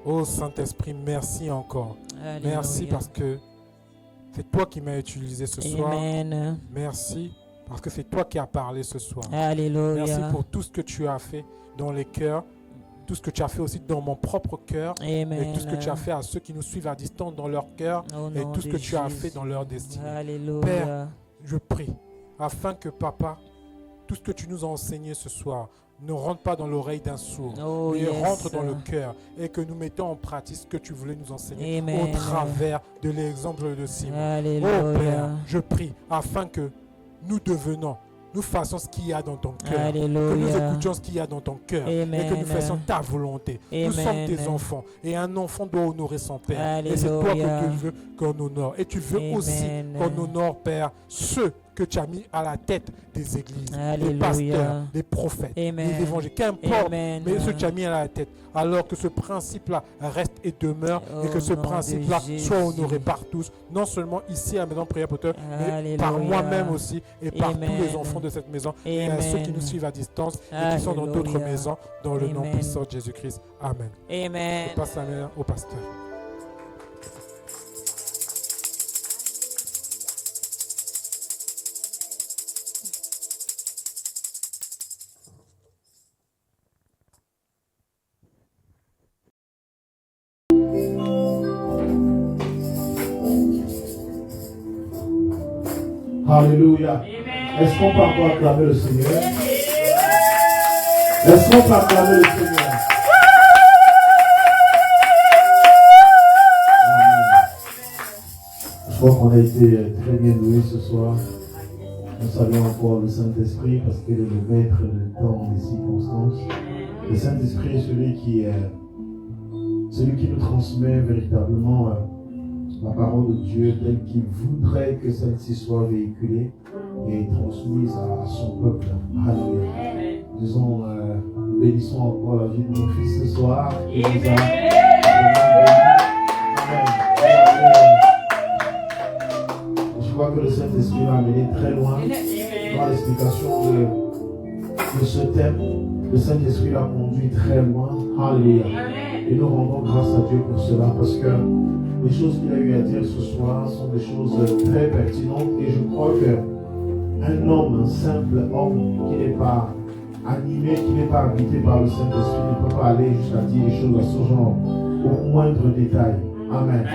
Oh Saint-Esprit, merci encore. Alléluia. Merci parce que c'est toi qui m'as utilisé ce soir. Amen. Merci parce que c'est toi qui as parlé ce soir. Alléluia. Merci pour tout ce que tu as fait dans les cœurs, tout ce que tu as fait aussi dans mon propre cœur, Amen. et tout ce que tu as fait à ceux qui nous suivent à distance dans leur cœur, Au et nom tout ce de que tu as Jésus. fait dans leur destinée. Alléluia. Père, je prie afin que Papa, tout ce que tu nous as enseigné ce soir, ne rentre pas dans l'oreille d'un sourd, Oh, mais yes. rentre dans le cœur et que nous mettons en pratique ce que tu voulais nous enseigner Amen. au travers de l'exemple de Simon. Alléluia. Oh Père, je prie afin que nous fassions ce qu'il y a dans ton cœur, que nous Alléluia. écoutions ce qu'il y a dans ton cœur et Amen. que nous fassions ta volonté. Nous sommes Amen. tes enfants et un enfant doit honorer son père. Et c'est toi Alléluia. que tu veux qu'on honore. Et tu veux aussi Amen. qu'on honore, Père, ceux que tu as mis à la tête des églises, des Alléluia. pasteurs, des prophètes, Amen. des évangéliques, qu'importe, Amen. mais ce que tu as mis à la tête. Alors que ce principe-là reste et demeure et que ce Au nom de principe-là Jésus. soit honoré par tous, non seulement ici à la maison Prière Porteur, mais Alléluia. par moi-même aussi et par Amen. tous les enfants de cette maison et à ceux qui nous Amen. suivent à distance et qui sont dans d'autres Alléluia. maisons, dans le nom Amen. puissant de Jésus-Christ. Amen. Amen. Je passe la main au pasteur. Alléluia. Est-ce qu'on peut encore acclamer le Seigneur? Est-ce qu'on peut acclamer le Seigneur? Amen. Je crois qu'on a été très bien loués ce soir. Nous saluons encore le Saint-Esprit parce qu'il est le maître du temps et des circonstances. Le Saint-Esprit est celui qui nous transmet véritablement la parole de Dieu telle qu'il voudrait que celle-ci soit véhiculée et transmise à son peuple. Alléluia. Disons, nous bénissons encore la vie de mon fils ce soir. Qui nous a Je crois que le Saint-Esprit m'a amené très loin dans l'explication de ce thème. Le Saint-Esprit l'a conduit très loin. Alléluia. Et nous rendons grâce à Dieu pour cela parce que les choses qu'il a eu à dire ce soir sont des choses très pertinentes et je crois qu'un homme, un simple homme qui n'est pas animé, qui n'est pas habité par le Saint-Esprit ne peut pas aller jusqu'à dire des choses à ce genre au moindre détail. Amen.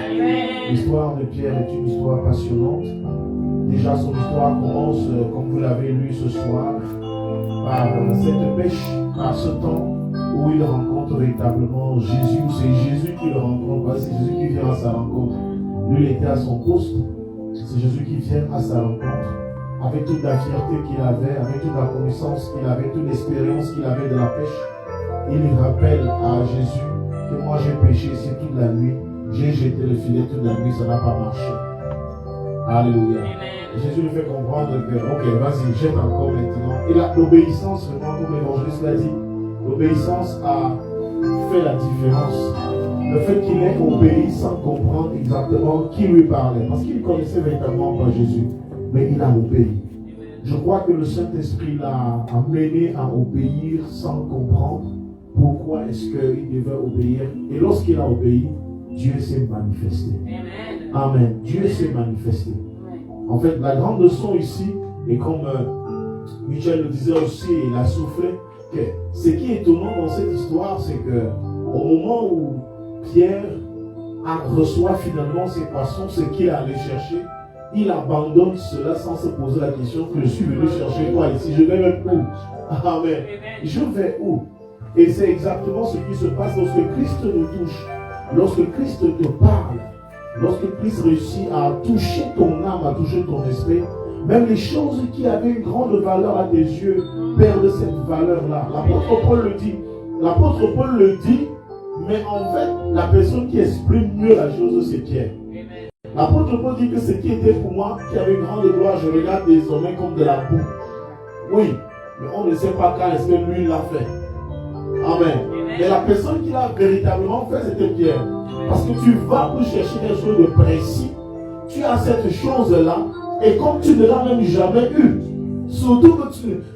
L'histoire de Pierre est une histoire passionnante. Déjà son histoire commence, comme vous l'avez lu ce soir, par cette pêche, par ce temps où il rencontre véritablement Jésus. C'est Jésus qui le rencontre, c'est Jésus qui vient à sa rencontre. Lui, il était à son poste. C'est Jésus qui vient à sa rencontre. Avec toute la fierté qu'il avait, avec toute la connaissance qu'il avait, toute l'expérience qu'il avait de la pêche, il rappelle à Jésus que moi j'ai pêché ici toute la nuit. J'ai jeté le filet toute la nuit, ça n'a pas marché. Alléluia. Et Jésus lui fait comprendre que, ok, vas-y, jette encore maintenant. Et l'obéissance, vraiment, comme l'évangéliste l'a dit, l'obéissance a fait la différence. Le fait qu'il ait obéi sans comprendre exactement qui lui parlait. Parce qu'il connaissait véritablement pas Jésus. Mais il a obéi. Je crois que le Saint-Esprit l'a amené à obéir sans comprendre pourquoi est-ce qu'il devait obéir. Et lorsqu'il a obéi, Dieu s'est manifesté. Amen. Dieu s'est manifesté. En fait, la grande leçon ici, et comme Michel le disait aussi, il a soufflé, que ce qui est étonnant dans cette histoire, c'est que au moment où Pierre reçoit finalement ses poissons, ce qu'il allait chercher, il abandonne cela sans se poser la question que je suis venu chercher quoi ici, je vais même où? Amen. Je vais où? Et c'est exactement ce qui se passe lorsque Christ nous touche, lorsque Christ te parle, lorsque Christ réussit à toucher ton âme, à toucher ton esprit. Même les choses qui avaient une grande valeur à tes yeux perdent cette valeur-là. L'apôtre Paul le dit. L'apôtre Paul le dit, mais en fait, la personne qui exprime mieux la chose, c'est Pierre. L'apôtre Paul dit que ce qui était pour moi, qui avait une grande gloire, je regarde désormais comme de la boue. Oui, mais on ne sait pas quand est-ce que lui l'a fait. Amen. Mais la personne qui l'a véritablement fait, c'était Pierre. Parce que tu vas pour chercher quelque chose de précis. Tu as cette chose-là, et comme tu ne l'as même jamais eu, surtout que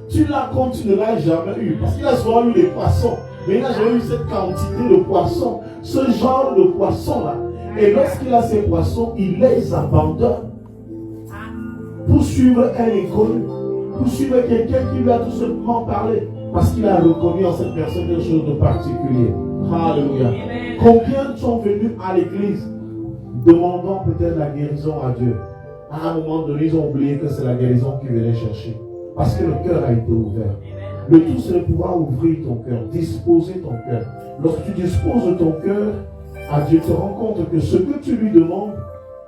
tu l'as comme tu ne l'as jamais eu. Parce qu'il a souvent eu des poissons, mais il n'a jamais eu cette quantité de poissons, ce genre de poissons-là. Et lorsqu'il a ces poissons, il les abandonne pour suivre un inconnu, pour suivre quelqu'un qui lui a tout simplement parlé, parce qu'il a reconnu en cette personne quelque chose de particulier. Alléluia. Combien sont venus à l'église demandant peut-être la guérison à Dieu? À un moment donné, ils ont oublié que c'est la guérison qu'ils venaient chercher. Parce que le cœur a été ouvert. Le tout, c'est de pouvoir ouvrir ton cœur, disposer ton cœur. Lorsque tu disposes ton cœur à Dieu, tu te rends compte que ce que tu lui demandes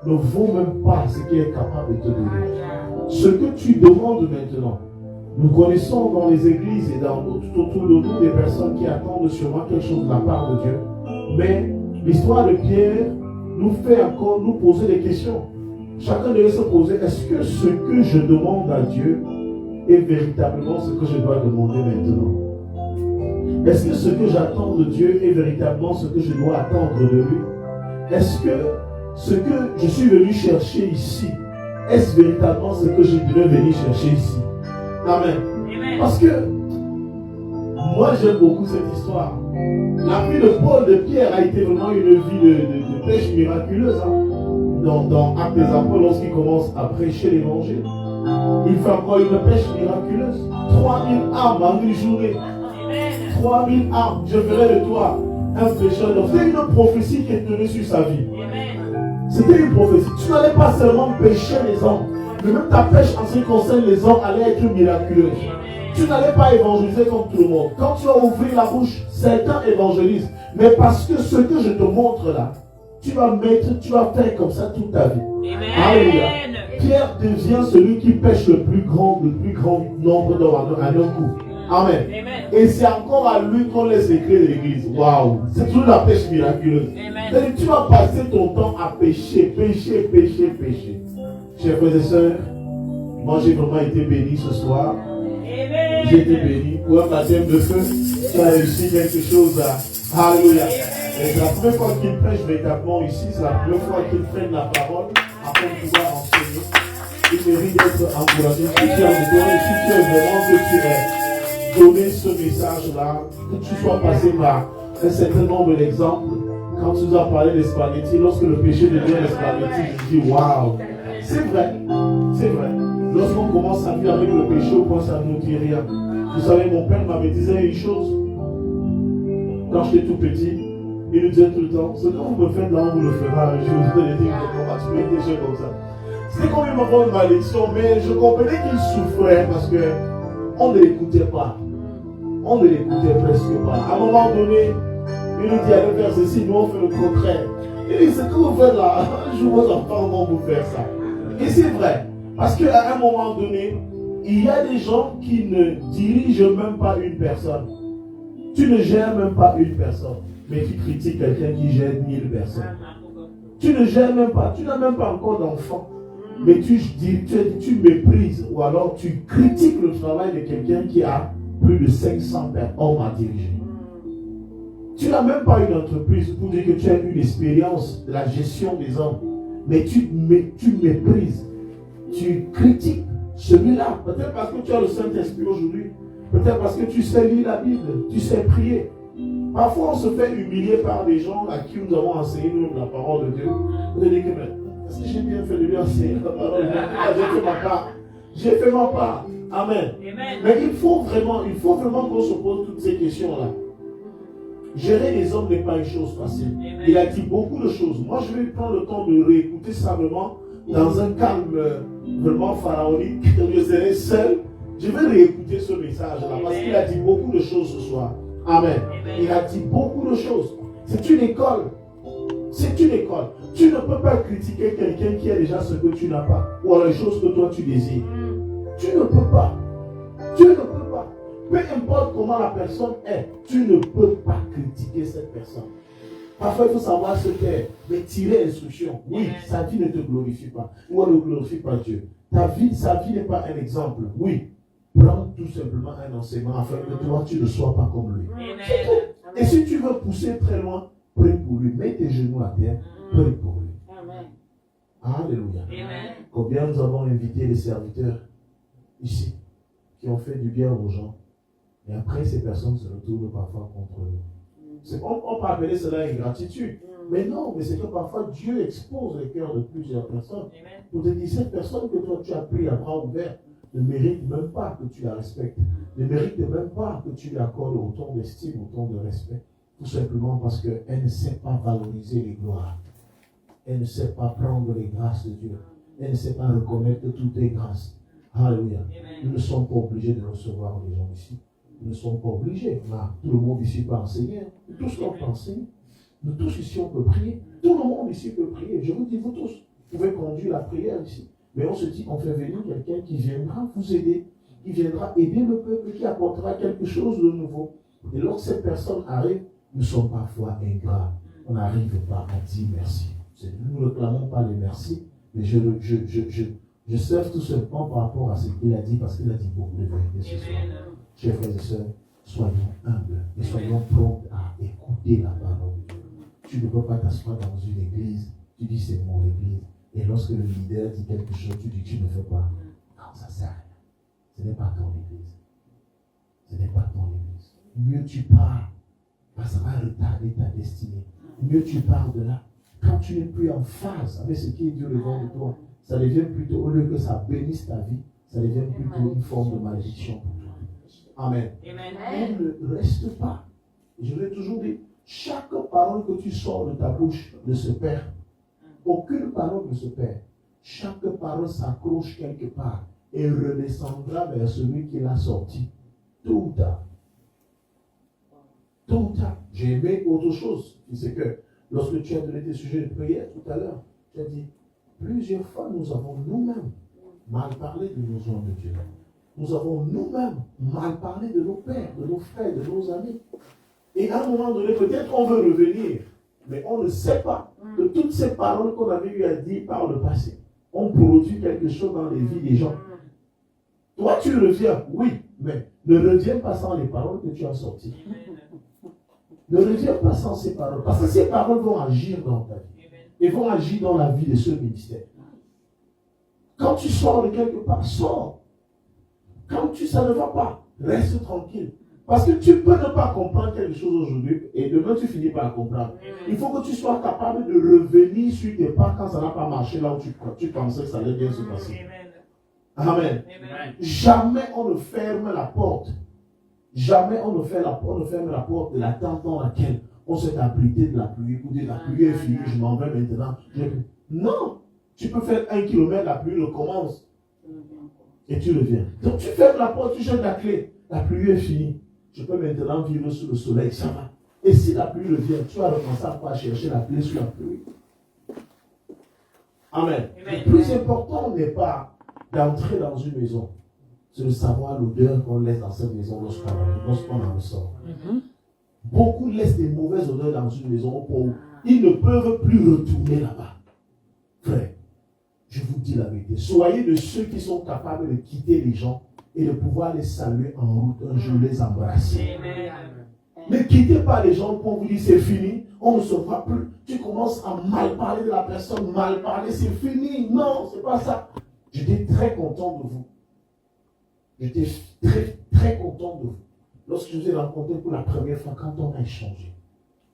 ne vaut même pas ce qu'il est capable de te donner. Ce que tu demandes maintenant, nous connaissons dans les églises et tout autour de nous des personnes qui attendent sûrement quelque chose de la part de Dieu. Mais l'histoire de Pierre nous fait encore nous poser des questions. chacun devait se poser, est-ce que ce que je demande à Dieu est véritablement ce que je dois demander maintenant? Est-ce que ce que j'attends de Dieu est véritablement ce que je dois attendre de lui? Est-ce que ce que je suis venu chercher ici, est-ce véritablement ce que je devais venir chercher ici? Amen. Parce que moi j'aime beaucoup cette histoire. La vie de Paul, de Pierre a été vraiment une vie de pêche miraculeuse. Dans Actes des Apôtres, lorsqu'il commence à prêcher l'évangile, il fait encore une pêche miraculeuse. 3000 âmes en une journée. 3000 âmes. Je ferai de toi un pécheur. C'était une prophétie qui est tenue sur sa vie. C'était une prophétie. Tu n'allais pas seulement pêcher les hommes, mais même ta pêche en ce qui concerne les hommes allait être miraculeuse. Tu n'allais pas évangéliser comme tout le monde. Quand tu as ouvert la bouche, certains évangélisent. Mais parce que ce que je te montre là, tu vas faire comme ça toute ta vie. Alléluia. Pierre devient celui qui pêche le plus grand nombre d'hommes en un coup. Amen. Et c'est encore à lui qu'on laisse les clés de l'église. Waouh. C'est toujours la pêche miraculeuse. C'est-à-dire que tu vas passer ton temps à pêcher. Chers frères et sœurs, moi j'ai vraiment été béni ce soir. J'ai été béni. Pour un baptême de feu, tu as réussi quelque chose à... Alléluia. Et c'est la première fois qu'il prêche véritablement ici. C'est la première fois qu'il prenne la parole afin de pouvoir enseigner. Il mérite d'être encouragé. Si tu as besoin, si tu es vraiment que tu aies donné ce message-là, que tu sois passé par un certain nombre d'exemples. Quand tu nous as parlé des spaghettis, lorsque le péché devient les spaghettis, je dis waouh. C'est vrai. C'est vrai. Lorsqu'on commence à vivre avec le péché, on pense à nous dire rien. Vous savez, mon père m'avait dit une chose. Quand j'étais tout petit, il nous disait tout le temps, ce que vous me faites là, on vous le fera un jour. Je lui ai dit, comment tu peux être des choses comme ça? C'était comme une bonne malédiction, mais je comprenais qu'il souffrait parce que on ne l'écoutait pas. On ne l'écoutait presque pas. À un moment donné, il nous dit, allez faire ceci, nous on fait le contraire. Il dit, ce que vous faites là, un jour vos enfants vont vous faire ça. Et c'est vrai. Parce qu'à un moment donné, il y a des gens qui ne dirigent même pas une personne. Tu ne gères même pas une personne, mais tu critiques quelqu'un qui gère 1000 personnes. Tu ne gères même pas, tu n'as même pas encore d'enfant, mais tu méprises ou alors tu critiques le travail de quelqu'un qui a plus de 500 hommes à diriger. Tu n'as même pas une entreprise pour dire que tu as une expérience de la gestion des hommes, mais tu méprises. Tu critiques celui-là, peut-être parce que tu as le Saint-Esprit aujourd'hui, peut-être parce que tu sais lire la Bible, tu sais prier. Parfois, on se fait humilier par des gens à qui nous avons enseigné nous, la parole de Dieu. Vous allez dire que, est-ce que j'ai bien fait de lui enseigner la parole de Dieu? J'ai fait ma part. J'ai fait ma part. Amen. Mais il faut vraiment qu'on se pose toutes ces questions-là. Gérer les hommes n'est pas une chose facile. Il a dit beaucoup de choses. Moi, je vais prendre le temps de réécouter simplement dans un calme vraiment pharaonique. Je serai seul. Je vais réécouter ce message-là parce qu'il a dit beaucoup de choses ce soir. Amen. Il a dit beaucoup de choses. C'est une école. C'est une école. Tu ne peux pas critiquer quelqu'un qui a déjà ce que tu n'as pas ou alors les choses que toi tu désires. Tu ne peux pas. Tu ne peux pas. Peu importe comment la personne est, tu ne peux pas critiquer cette personne. Parfois, il faut savoir se taire, mais tirer l'instruction. Oui, sa vie ne te glorifie pas. Ou elle ne glorifie pas Dieu. Sa vie n'est pas un exemple. Oui, prends tout simplement un enseignement afin que toi, tu ne sois pas comme lui. Et si tu veux pousser très loin, prie pour lui. Mets tes genoux à terre, prie pour lui. Alléluia. Combien nous avons invité les serviteurs ici qui ont fait du bien aux gens. Et après, ces personnes se retournent parfois contre nous. On peut appeler cela ingratitude. Mais non, mais c'est que parfois Dieu expose les cœurs de plusieurs personnes. Pour te dire, cette personne que toi tu as pris à bras ouverts ne mérite même pas que tu la respectes. Ne mérite même pas que tu lui accordes autant d'estime, autant de respect. Tout simplement parce qu'elle ne sait pas valoriser les gloires. Elle ne sait pas prendre les grâces de Dieu. Elle ne sait pas reconnaître toutes les grâces. Alléluia. Nous ne sommes pas obligés de recevoir les gens ici. Nous ne sommes pas obligés. Tout le monde ici peut enseigner. Nous tous on peut enseigner. Nous tous ici on peut prier. Tout le monde ici peut prier. Je vous dis, vous tous, vous pouvez conduire la prière ici. Mais on se dit, on fait venir quelqu'un qui viendra vous aider. Qui viendra aider le peuple, qui apportera quelque chose de nouveau. Et lorsque cette personne arrive, nous sommes parfois ingrats. On n'arrive pas à dire merci. Nous ne clamons pas les merci, Mais je serve tout simplement par rapport à ce qu'il a dit, parce qu'il a dit beaucoup de vérité ce soir. Chers frères et sœurs, soyons humbles et soyons prompts à écouter la parole de Dieu. Tu ne peux pas t'asseoir dans une église, tu dis c'est mon église, et lorsque le leader dit quelque chose, tu dis tu ne fais pas. Non, ça ne sert à rien. Ce n'est pas ton église. Ce n'est pas ton église. Mieux tu pars, parce que ça va retarder ta destinée. Mieux tu pars de là. Quand tu n'es plus en phase avec ce qui est Dieu devant de toi, ça devient plutôt, au lieu que ça bénisse ta vie, ça devient plutôt une forme de malédiction pour toi. Amen. On ne reste pas. Je l'ai toujours dit, chaque parole que tu sors de ta bouche ne se perd. Aucune parole ne se perd. Chaque parole s'accroche quelque part et redescendra vers celui qui l'a sorti. Tout ou tard. Tout ou tard. J'ai aimé autre chose. C'est que lorsque tu as donné tes sujets de prière tout à l'heure, tu as dit, plusieurs fois nous avons nous-mêmes mal parlé de nos hommes de Dieu. Nous avons nous-mêmes mal parlé de nos pères, de nos frères, de nos amis. Et à un moment donné, peut-être on veut revenir, mais on ne sait pas de toutes ces paroles qu'on avait eu à dire par le passé. On produit quelque chose dans les vies des gens. Toi, tu reviens, oui, mais ne reviens pas sans les paroles que tu as sorties. Ne reviens pas sans ces paroles, parce que ces paroles vont agir dans ta vie. Et vont agir dans la vie de ce ministère. Quand tu sors de quelque part, sors. Quand ça ne va pas, reste tranquille. Parce que tu peux ne pas comprendre quelque chose aujourd'hui et demain tu finis par comprendre. Il faut que tu sois capable de revenir sur tes pas quand ça n'a pas marché là où tu pensais que ça allait bien se passer. Amen. Jamais on ne ferme la porte. Jamais on ne ferme la porte de la tente dans laquelle on s'est abrité de la pluie. Ou de la pluie est finie, je m'en vais maintenant. Non, tu peux faire 1 kilomètre, la pluie recommence. Et tu reviens. Donc tu fermes la porte, tu jettes la clé. La pluie est finie. Je peux maintenant vivre sous le soleil, ça va. Et si la pluie revient, tu vas recommencer à chercher la clé sous la pluie. Amen. Le plus important n'est pas d'entrer dans une maison. C'est de savoir l'odeur qu'on laisse dans cette maison lorsqu'on en ressort. Beaucoup laissent des mauvaises odeurs dans une maison au point où ils ne peuvent plus retourner là-bas. Frère, je vous dis la vérité. Soyez de ceux qui sont capables de quitter les gens et de pouvoir les saluer en route un jour, les embrasser. Ne quittez pas les gens pour vous dire c'est fini, on ne se voit plus. Tu commences à mal parler de la personne, mal parler, c'est fini. Non, c'est pas ça. J'étais très content de vous. J'étais très, très content de vous. Lorsque je vous ai rencontré pour la première fois, quand on a échangé,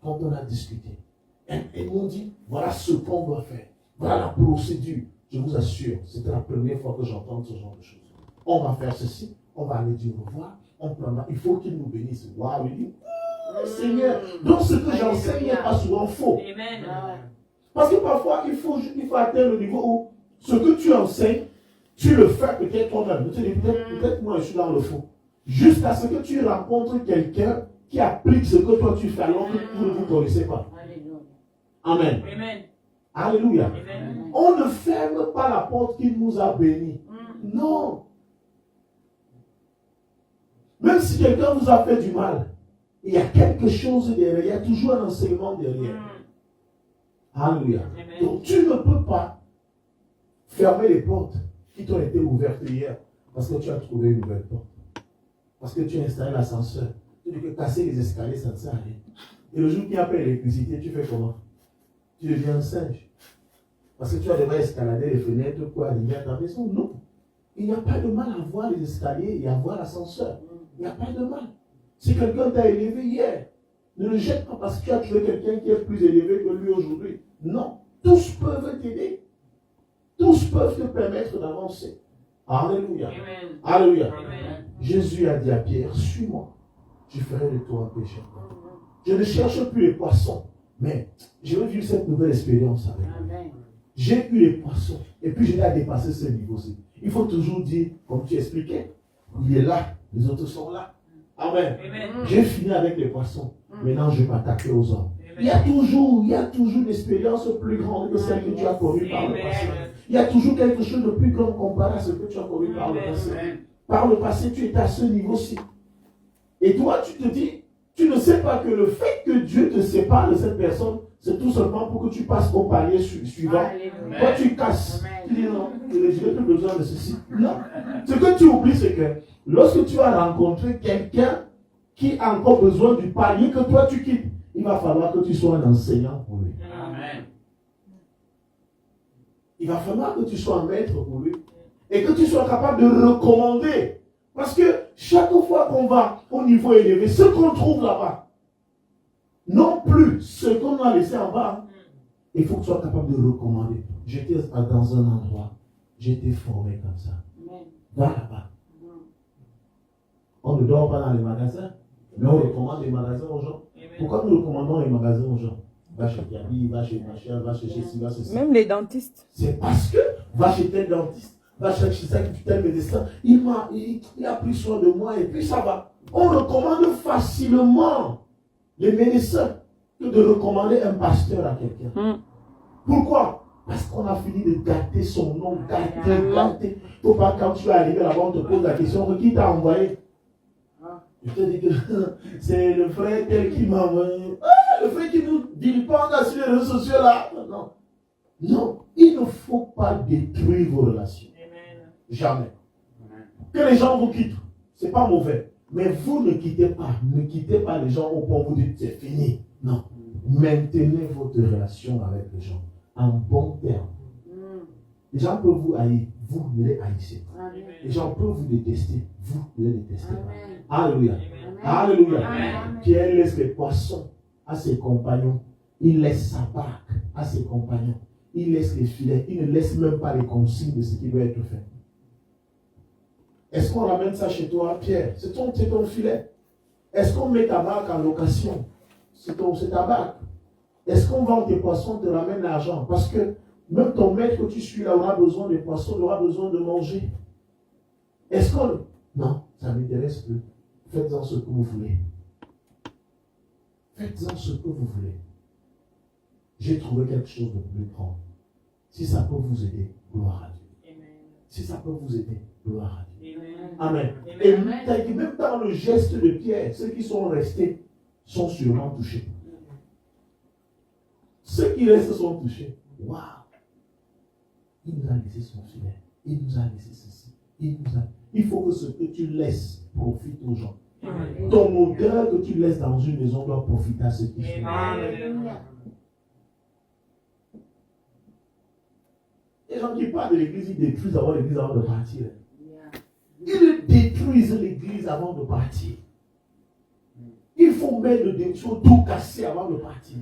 quand on a discuté, ils m'ont dit, voilà ce qu'on doit faire. Voilà la procédure. Je vous assure, c'était la première fois que j'entends ce genre de choses. On va faire ceci, on va aller dire au revoir, on prendra, il faut qu'il nous bénisse. Waouh, il dit, Seigneur, donc ce que j'enseigne n'est pas souvent faux. Amen. Parce que parfois, il faut atteindre le niveau où ce que tu enseignes, tu le fais peut-être toi-même. Peut-être moi, je suis dans le faux. Jusqu'à ce que tu rencontres quelqu'un qui applique ce que toi tu fais, alors que vous ne vous connaissez pas. Amen. Amen. Alléluia. Amen. On ne ferme pas la porte qu'il nous a bénis. Non. Même si quelqu'un vous a fait du mal, il y a quelque chose derrière. Il y a toujours un enseignement derrière. Alléluia. Donc tu ne peux pas fermer les portes qui t'ont été ouvertes hier parce que tu as trouvé une nouvelle porte. Parce que tu as installé l'ascenseur. Tu dis que casser les escaliers, ça ne sert à rien. Et le jour qu'il n'y a pas l'électricité, tu fais comment? Tu deviens un singe. Parce que tu as déjà escaladé les fenêtres pour arriver à ta maison. Non. Il n'y a pas de mal à voir les escaliers et à voir l'ascenseur. Il n'y a pas de mal. Si quelqu'un t'a élevé hier, ne le jette pas parce que tu as trouvé quelqu'un qui est plus élevé que lui aujourd'hui. Non. Tous peuvent t'aider. Tous peuvent te permettre d'avancer. Alléluia. Amen. Alléluia. Amen. Jésus a dit à Pierre, suis-moi. Je ferai de toi un pécheur. Je ne cherche plus les poissons, mais je veux vivre cette nouvelle expérience avec vous. J'ai eu les poissons, et puis je l'ai dépassé ce niveau-ci. Il faut toujours dire, comme tu expliquais, il est là, les autres sont là. Amen. Amen. J'ai fini avec les poissons. Maintenant, je vais m'attaquer aux hommes. Il y a toujours une expérience plus grande que celle que tu as connue par le passé. Il y a toujours quelque chose de plus grand comparé à ce que tu as connu par le passé. Par le passé, tu étais à ce niveau-ci. Et toi, tu te dis, tu ne sais pas que le fait que Dieu te sépare de cette personne, c'est tout simplement pour que tu passes au palier suivant. Toi, tu casses. Tu dis non, je n'ai plus besoin de ceci. Non. Ce que tu oublies, c'est que lorsque tu vas rencontrer quelqu'un qui a encore besoin du palier que toi tu quittes, il va falloir que tu sois un enseignant pour lui. Amen. Il va falloir que tu sois un maître pour lui. Et que tu sois capable de recommander. Parce que chaque fois qu'on va au niveau élevé, ce qu'on trouve là-bas, non plus ce qu'on a laissé en bas, il faut que tu sois capable de recommander. J'étais dans un endroit, j'ai été formé comme ça. Va là-bas. On ne dort pas dans les magasins, mais on recommande les magasins aux gens. Pourquoi nous recommandons les magasins aux gens? Va chez Gabi, va chez Machin, va chez ci, va chez ci. Même les dentistes. C'est parce que va chez tel dentiste, va chez tel médecin, il a pris soin de moi et puis ça va. On recommande facilement les médecins que de recommander un pasteur à quelqu'un. Pourquoi? Parce qu'on a fini de gâter son nom, gâter. Faut pas, quand tu es arrivé là-bas, on te pose la question, qui t'a envoyé? Je te dis que c'est le frère tel qui m'a envoyé. Le frère qui nous vilipende sur les réseaux sociaux là. Non. Non, il ne faut pas détruire vos relations. Jamais. Que les gens vous quittent, c'est pas mauvais. Mais vous ne quittez pas. Ne quittez pas les gens au point où vous dites c'est fini. Non. Maintenez votre relation avec les gens en bon terme. Les gens peuvent vous haïr, vous ne les haïssez pas. Les gens peuvent vous détester, vous ne les détestez pas. Alléluia. Alléluia. Pierre laisse les poissons à ses compagnons. Il laisse sa barque à ses compagnons. Il laisse les filets. Il ne laisse même pas les consignes de ce qui doit être fait. Est-ce qu'on ramène ça chez toi, Pierre? C'est ton filet. Est-ce qu'on met ta barque en location? C'est ta barque. Est-ce qu'on vend tes poissons, te ramène l'argent? Parce que même ton maître que tu suis là aura besoin de poissons, il aura besoin de manger. Est-ce qu'on... Non, ça ne m'intéresse plus. Faites-en ce que vous voulez. Faites-en ce que vous voulez. J'ai trouvé quelque chose de plus grand. Si ça peut vous aider, gloire à Dieu. Amen. Si ça peut vous aider, gloire à Dieu. Amen. Amen. Et même dans le geste de Pierre, ceux qui sont restés sont sûrement touchés. Ceux qui restent sont touchés. Waouh! Il nous a laissé son filet. Il nous a laissé ceci. Il faut que ce que tu laisses profite aux gens. Amen. Ton odeur que tu laisses dans une maison doit profiter à ceux qui sont là. Les gens qui parlent de l'église, ils détruisent avant l'église avant de partir. Ils détruisent l'église avant de partir. Il faut mettre le tout cassé avant de partir.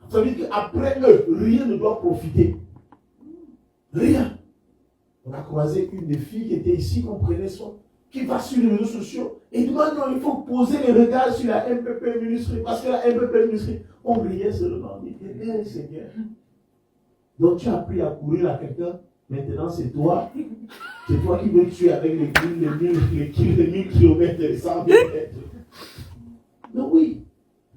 Ça veut dire qu'après eux, rien ne doit profiter. Rien. On a croisé une des filles qui était ici, qu'on prenait soin, qui va sur les réseaux sociaux et dit maintenant il faut poser les regards sur la MPP ministrie. Parce que la MPP ministrie, on riait seulement. On dit, eh, Seigneur. Donc tu as appris à courir à quelqu'un. Maintenant c'est toi. C'est toi qui veux tuer avec les 1000 kilomètres et les 100 000 mètres. Mais oui,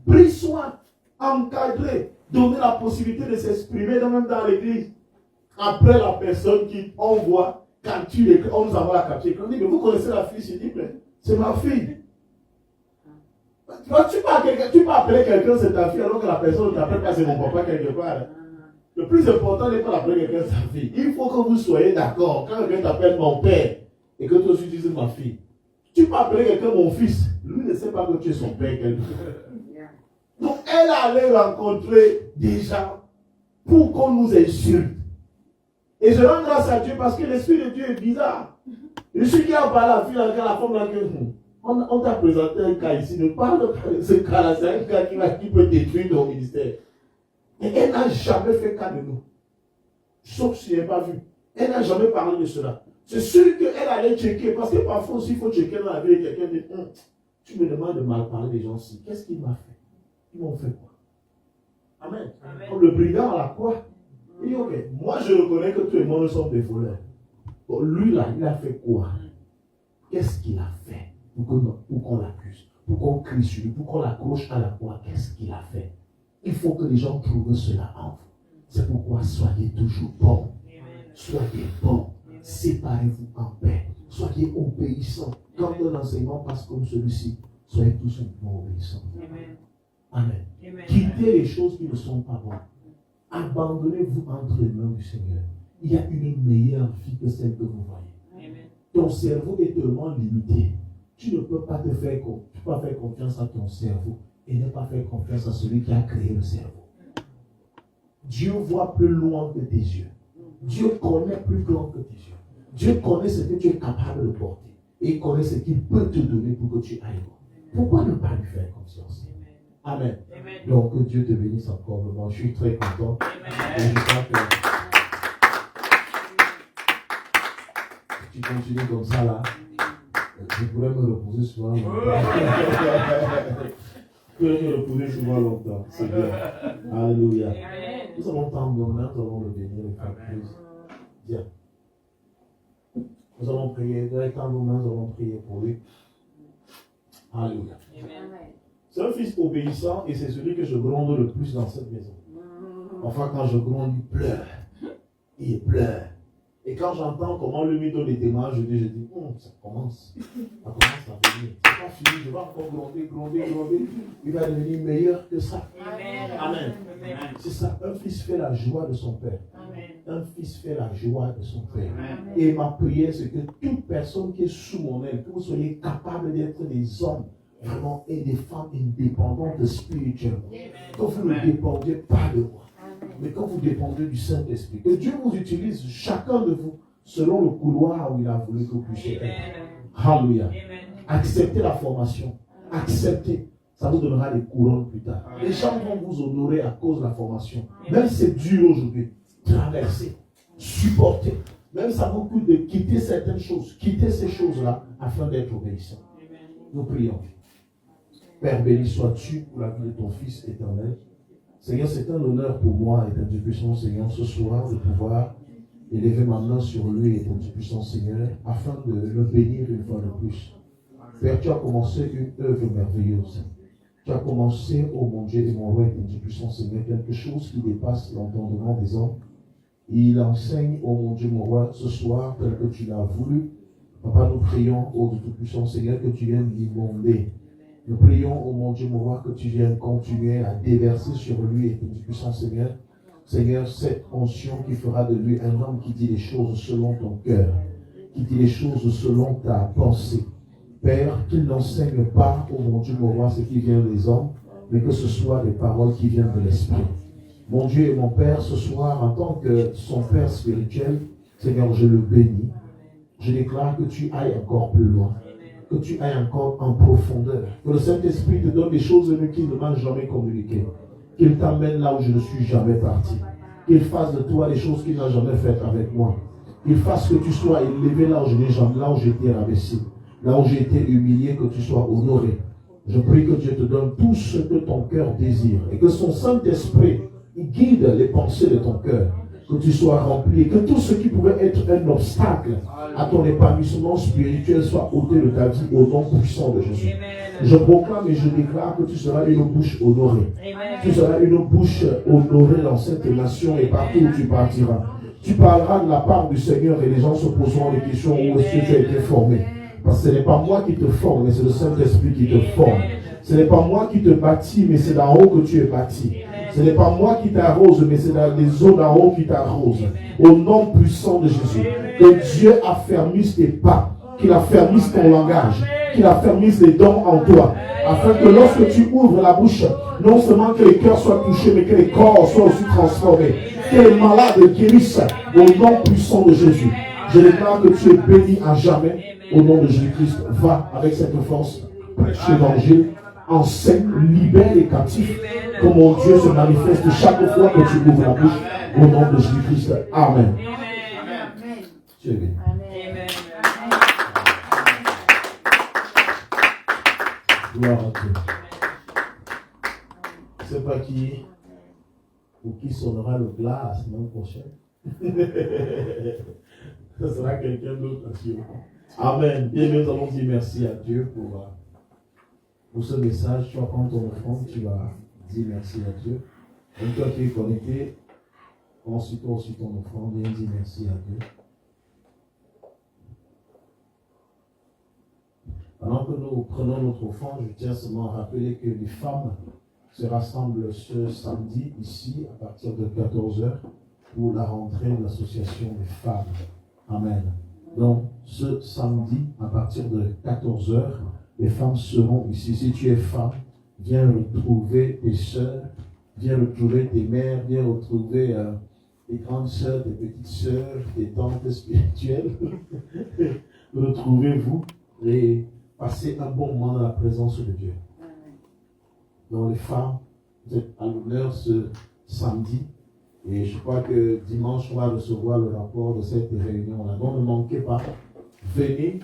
pris soin, encadrer, donner la possibilité de s'exprimer même dans l'église. Après la personne qui envoie, on nous envoie la capture. On dit, mais vous connaissez la fille, s'il vous plaît. C'est ma fille. Tu peux appeler quelqu'un, c'est ta fille, alors que la personne ne t'appelle pas, c'est mon papa quelque part. Le plus important n'est pas d'appeler quelqu'un sa fille. Il faut que vous soyez d'accord. Quand quelqu'un t'appelle mon père et que toi aussi tu dis ma fille, tu peux appeler quelqu'un mon fils. Lui ne sait pas que tu es son père. Donc elle allait rencontrer des gens pour qu'on nous insulte. Et je rends grâce à Dieu parce que l'Esprit de Dieu est bizarre. Je suis qui a parlé à la fille avec la femme là que on t'a présenté un cas ici. Ne parle pas de ce cas-là. C'est un cas qui peut détruire ton ministère. Et elle n'a jamais fait cas de nous. Sauf si elle n'a pas vu. Elle n'a jamais parlé de cela. C'est sûr qu'elle allait checker. Parce que parfois aussi, il faut checker dans la vie de quelqu'un. Dit, tu me demandes de mal parler des gens-ci. Qu'est-ce qu'il m'a fait? Ils m'ont fait quoi? Amen. Amen. Comme le brigand à la croix. Il dit, ok, moi je reconnais que tout le monde sont des voleurs. Bon, lui là, il a fait quoi? Qu'est-ce qu'il a fait pour qu'on l'accuse? Pour qu'on crie sur lui? Pour qu'on l'accroche à la croix? Qu'est-ce qu'il a fait? Il faut que les gens trouvent cela en vous. C'est pourquoi soyez toujours bons. Soyez bons. Séparez-vous en paix. Soyez obéissants. Quand un enseignement passe comme celui-ci, soyez tout simplement obéissants. Amen. Quittez les choses qui ne sont pas bonnes. Abandonnez-vous entre les mains du Seigneur. Il y a une meilleure vie que celle que vous voyez. Amen. Ton cerveau est tellement limité. Tu ne peux pas faire confiance à ton cerveau et ne pas faire confiance à celui qui a créé le cerveau. Dieu voit plus loin que tes yeux. Dieu connaît plus grand que tes yeux. Dieu connaît ce que tu es capable de porter. Et il connaît ce qu'il peut te donner pour que tu ailles loin. Pourquoi ne pas lui faire confiance? Amen. Amen. Donc que Dieu te bénisse encore. Vraiment. Je suis très content. Et je crois que si tu continues comme ça là, je pourrais me reposer souvent longtemps. Je pourrais me reposer souvent longtemps. C'est bien. Alléluia. Nous allons tendre nos mains, nous allons le bénir et faire plus. Bien. Nous allons prier. Nous allons tendre nos mains, nous allons prier pour lui. Alléluia. C'est un fils obéissant et c'est celui que je gronde le plus dans cette maison. Enfin, quand je gronde, il pleure. Il pleure. Et quand j'entends comment lui me donne des témoignages, je dis, ça commence. Ça commence à venir. C'est pas fini, je vais encore gronder. Il va devenir meilleur que ça. Amen. Amen. C'est ça, un fils fait la joie de son père. Amen. Un fils fait la joie de son père. Amen. Et ma prière, c'est que toute personne qui est sous mon aile, que vous soyez capables d'être des hommes vraiment et des femmes indépendantes spirituellement. Que vous ne dépendiez pas de moi, mais quand vous dépendez du Saint-Esprit, que Dieu vous utilise, chacun de vous, selon le couloir où il a voulu que vous puissiez être. Alléluia. Acceptez la formation. Acceptez. Ça vous donnera des couronnes plus tard. Les gens vont vous honorer à cause de la formation. Même si c'est dur aujourd'hui, traversez, supportez. Même ça vous coûte de quitter certaines choses, quitter ces choses-là afin d'être obéissant. Nous prions. Père, béni sois-tu pour la vie de ton Fils éternel. Seigneur, c'est un honneur pour moi, et Dieu puissant, Seigneur, ce soir, de pouvoir élever ma main sur lui, et Dieu puissant, Seigneur, afin de le bénir une fois de plus. Père, tu as commencé une œuvre merveilleuse. Tu as commencé, oh mon Dieu et mon roi, et Dieu puissant, Seigneur, quelque chose qui dépasse l'entendement des hommes. Il enseigne, oh mon Dieu, mon roi, ce soir, tel que tu l'as voulu. Papa, nous prions, oh Dieu puissant, Seigneur, que tu viennes l'inonder. Nous prions, oh mon Dieu, mon roi, que tu viennes continuer à déverser sur lui et que tu puisses, Seigneur, Seigneur, cette onction qui fera de lui un homme qui dit les choses selon ton cœur, qui dit les choses selon ta pensée. Père, qu'il n'enseigne pas, oh mon Dieu, mon roi, ce qui vient des hommes, mais que ce soit des paroles qui viennent de l'Esprit. Mon Dieu et mon Père, ce soir, en tant que son Père spirituel, Seigneur, je le bénis. Je déclare que tu ailles encore plus loin. Que tu ailles encore en profondeur. Que le Saint-Esprit te donne des choses qu'il ne m'a jamais communiquées. Qu'il t'amène là où je ne suis jamais parti. Qu'il fasse de toi les choses qu'il n'a jamais faites avec moi. Qu'il fasse que tu sois élevé là où je n'ai jamais, là où j'ai été rabaissé. Là où j'ai été humilié, que tu sois honoré. Je prie que Dieu te donne tout ce que ton cœur désire. Et que son Saint-Esprit guide les pensées de ton cœur. Que tu sois rempli, que tout ce qui pouvait être un obstacle à ton épanouissement spirituel soit ôté de ta vie au nom puissant de Jésus. Amen. Je proclame et je déclare que tu seras une bouche honorée. Amen. Tu seras une bouche honorée dans cette nation et partout où tu partiras. Tu parleras de la part du Seigneur et les gens se poseront des questions où est-ce que tu as été formé. Parce que ce n'est pas moi qui te forme, mais c'est le Saint-Esprit qui te forme. Ce n'est pas moi qui te bâtis, mais c'est d'en haut que tu es bâti. Ce n'est pas moi qui t'arrose, mais c'est les eaux d'en haut qui t'arrosent. Au nom puissant de Jésus. Que Dieu affermisse tes pas, qu'il affermisse ton langage, qu'il affermisse les dons en toi. Afin que lorsque tu ouvres la bouche, non seulement que les cœurs soient touchés, mais que les corps soient aussi transformés. Que les malades guérissent au nom puissant de Jésus. Je déclare que tu es béni à jamais. Au nom de Jésus-Christ, va avec cette force, prêche l'évangile, enseigne, libère les captifs. Que mon Dieu se manifeste chaque fois que tu ouvres la bouche. Au nom de Jésus-Christ. Amen. Tu es béni. Gloire à Dieu. Je ne sais pas qui ou qui sonnera le glas la semaine prochaine. Ce sera quelqu'un d'autre, assurément. Amen. Bien, nous allons dire merci à Dieu pour ce message. Tu vas prendre ton offrande, tu vas dire merci à Dieu. Même toi qui es connecté, ensuite aussi ton offrande, viens dire merci à Dieu. Pendant que nous prenons notre offrande, je tiens seulement à rappeler que les femmes se rassemblent ce samedi ici à partir de 14h pour la rentrée de l'association des femmes. Amen. Donc ce samedi à partir de 14h, les femmes seront ici. Si tu es femme, viens retrouver tes sœurs, viens retrouver tes mères, viens retrouver tes grandes sœurs, tes petites sœurs, tes tantes spirituelles. Retrouvez-vous et passez un bon moment dans la présence de Dieu. Donc les femmes, vous êtes à l'honneur ce samedi. Et je crois que dimanche, on va recevoir le rapport de cette réunion-là. Donc ne manquez pas. Venez.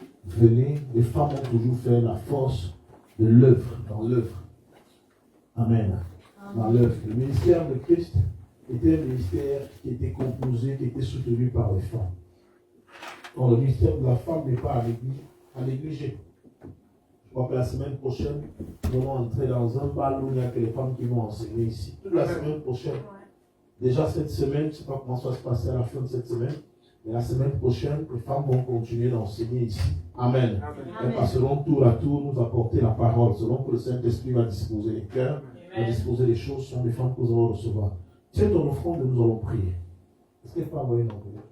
Les femmes ont toujours fait la force de l'œuvre, dans l'œuvre. Amen. Dans l'œuvre. Le ministère de Christ était un ministère qui était composé, qui était soutenu par les femmes. Donc le ministère de la femme n'est pas à négliger. Je crois que la semaine prochaine, nous allons entrer dans un bal où il n'y a que les femmes qui vont enseigner ici. Toute la semaine prochaine. Déjà cette semaine, je ne sais pas comment ça va se passer à la fin de cette semaine, mais la semaine prochaine, les femmes vont continuer d'enseigner ici. Amen. Elles passeront tour à tour nous apporter la parole, selon que le Saint-Esprit va disposer les cœurs, va disposer les choses, ce sont des femmes que nous allons recevoir. Tiens ton offrande et nous allons prier. Est-ce qu'elle peut envoyer une enveloppe?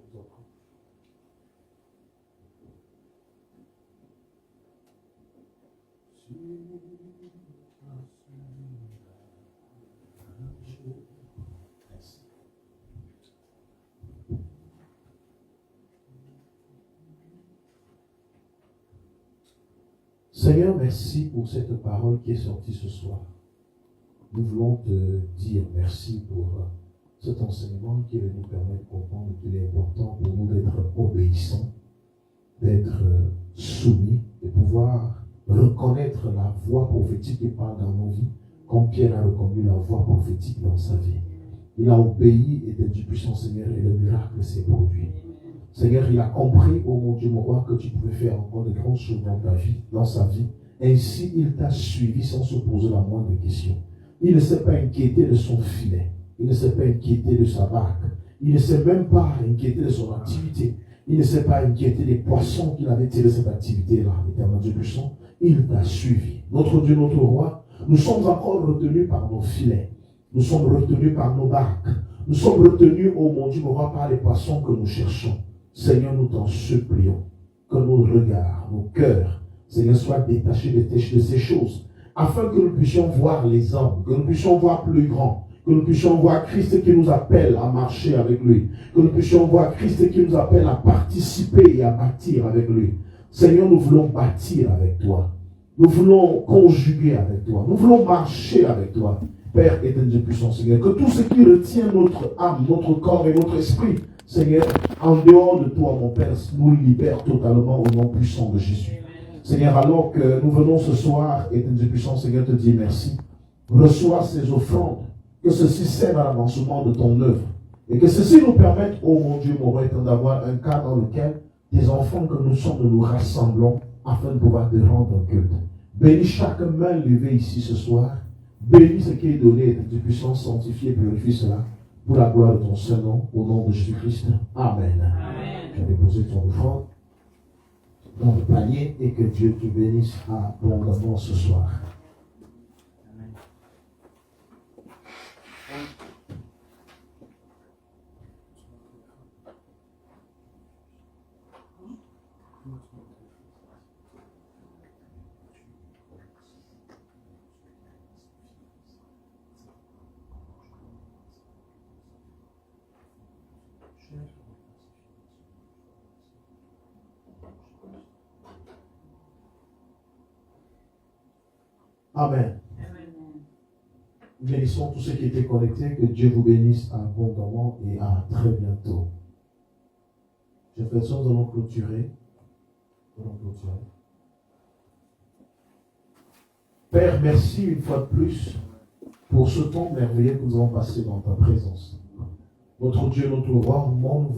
Seigneur, merci pour cette parole qui est sortie ce soir. Nous voulons te dire merci pour cet enseignement qui va nous permettre de comprendre qu'il est important pour nous d'être obéissants, d'être soumis, de pouvoir reconnaître la voix prophétique qui parle dans nos vies, comme Pierre a reconnu la voix prophétique dans sa vie. Il a obéi et du puissant Seigneur et le miracle s'est produit. Seigneur, il a compris, oh mon Dieu, mon roi, que tu pouvais faire encore de grandes choses dans ta vie, dans sa vie. Ainsi, il t'a suivi sans se poser la moindre question. Il ne s'est pas inquiété de son filet. Il ne s'est pas inquiété de sa barque. Il ne s'est même pas inquiété de son activité. Il ne s'est pas inquiété des poissons qu'il avait tirés de cette activité-là. Éternel Dieu puissant, il t'a suivi. Notre Dieu, notre roi, nous sommes encore retenus par nos filets. Nous sommes retenus par nos barques. Nous sommes retenus, oh mon Dieu, mon roi, par les poissons que nous cherchons. Seigneur, nous t'en supplions que nos regards, nos cœurs, Seigneur, soient détachés de ces choses, afin que nous puissions voir les hommes, que nous puissions voir plus grand, que nous puissions voir Christ qui nous appelle à marcher avec lui, que nous puissions voir Christ qui nous appelle à participer et à bâtir avec lui. Seigneur, nous voulons bâtir avec toi. Nous voulons conjuguer avec toi. Nous voulons marcher avec toi. Père éternel Dieu puissant, Seigneur, que tout ce qui retient notre âme, notre corps et notre esprit, Seigneur, en dehors de toi, mon Père, nous libère totalement au nom puissant de Jésus. Seigneur, alors que nous venons ce soir, éternel Dieu puissant, Seigneur, te dire merci. Reçois ces offrandes, que ceci serve à l'avancement de ton œuvre. Et que ceci nous permette, oh mon Dieu, mon roi, d'avoir un cas dans lequel tes enfants que nous sommes, nous rassemblons afin de pouvoir te rendre culte. Bénis chaque main levée ici ce soir. Bénis ce qui est donné, éternel Dieu puissant, sanctifie et purifie cela. Pour la gloire de ton Saint-Nom, au nom de Jésus-Christ. Amen. Amen. Tu as déposé ton offrande dans le panier et que Dieu te bénisse abondamment ce soir. Amen. Amen. Bénissons tous ceux qui étaient connectés, que Dieu vous bénisse abondamment et à très bientôt. Chers frères et sœurs, nous allons clôturer. Père, merci une fois de plus pour ce temps merveilleux que nous avons passé dans ta présence. Notre Dieu, notre roi, au moment où nous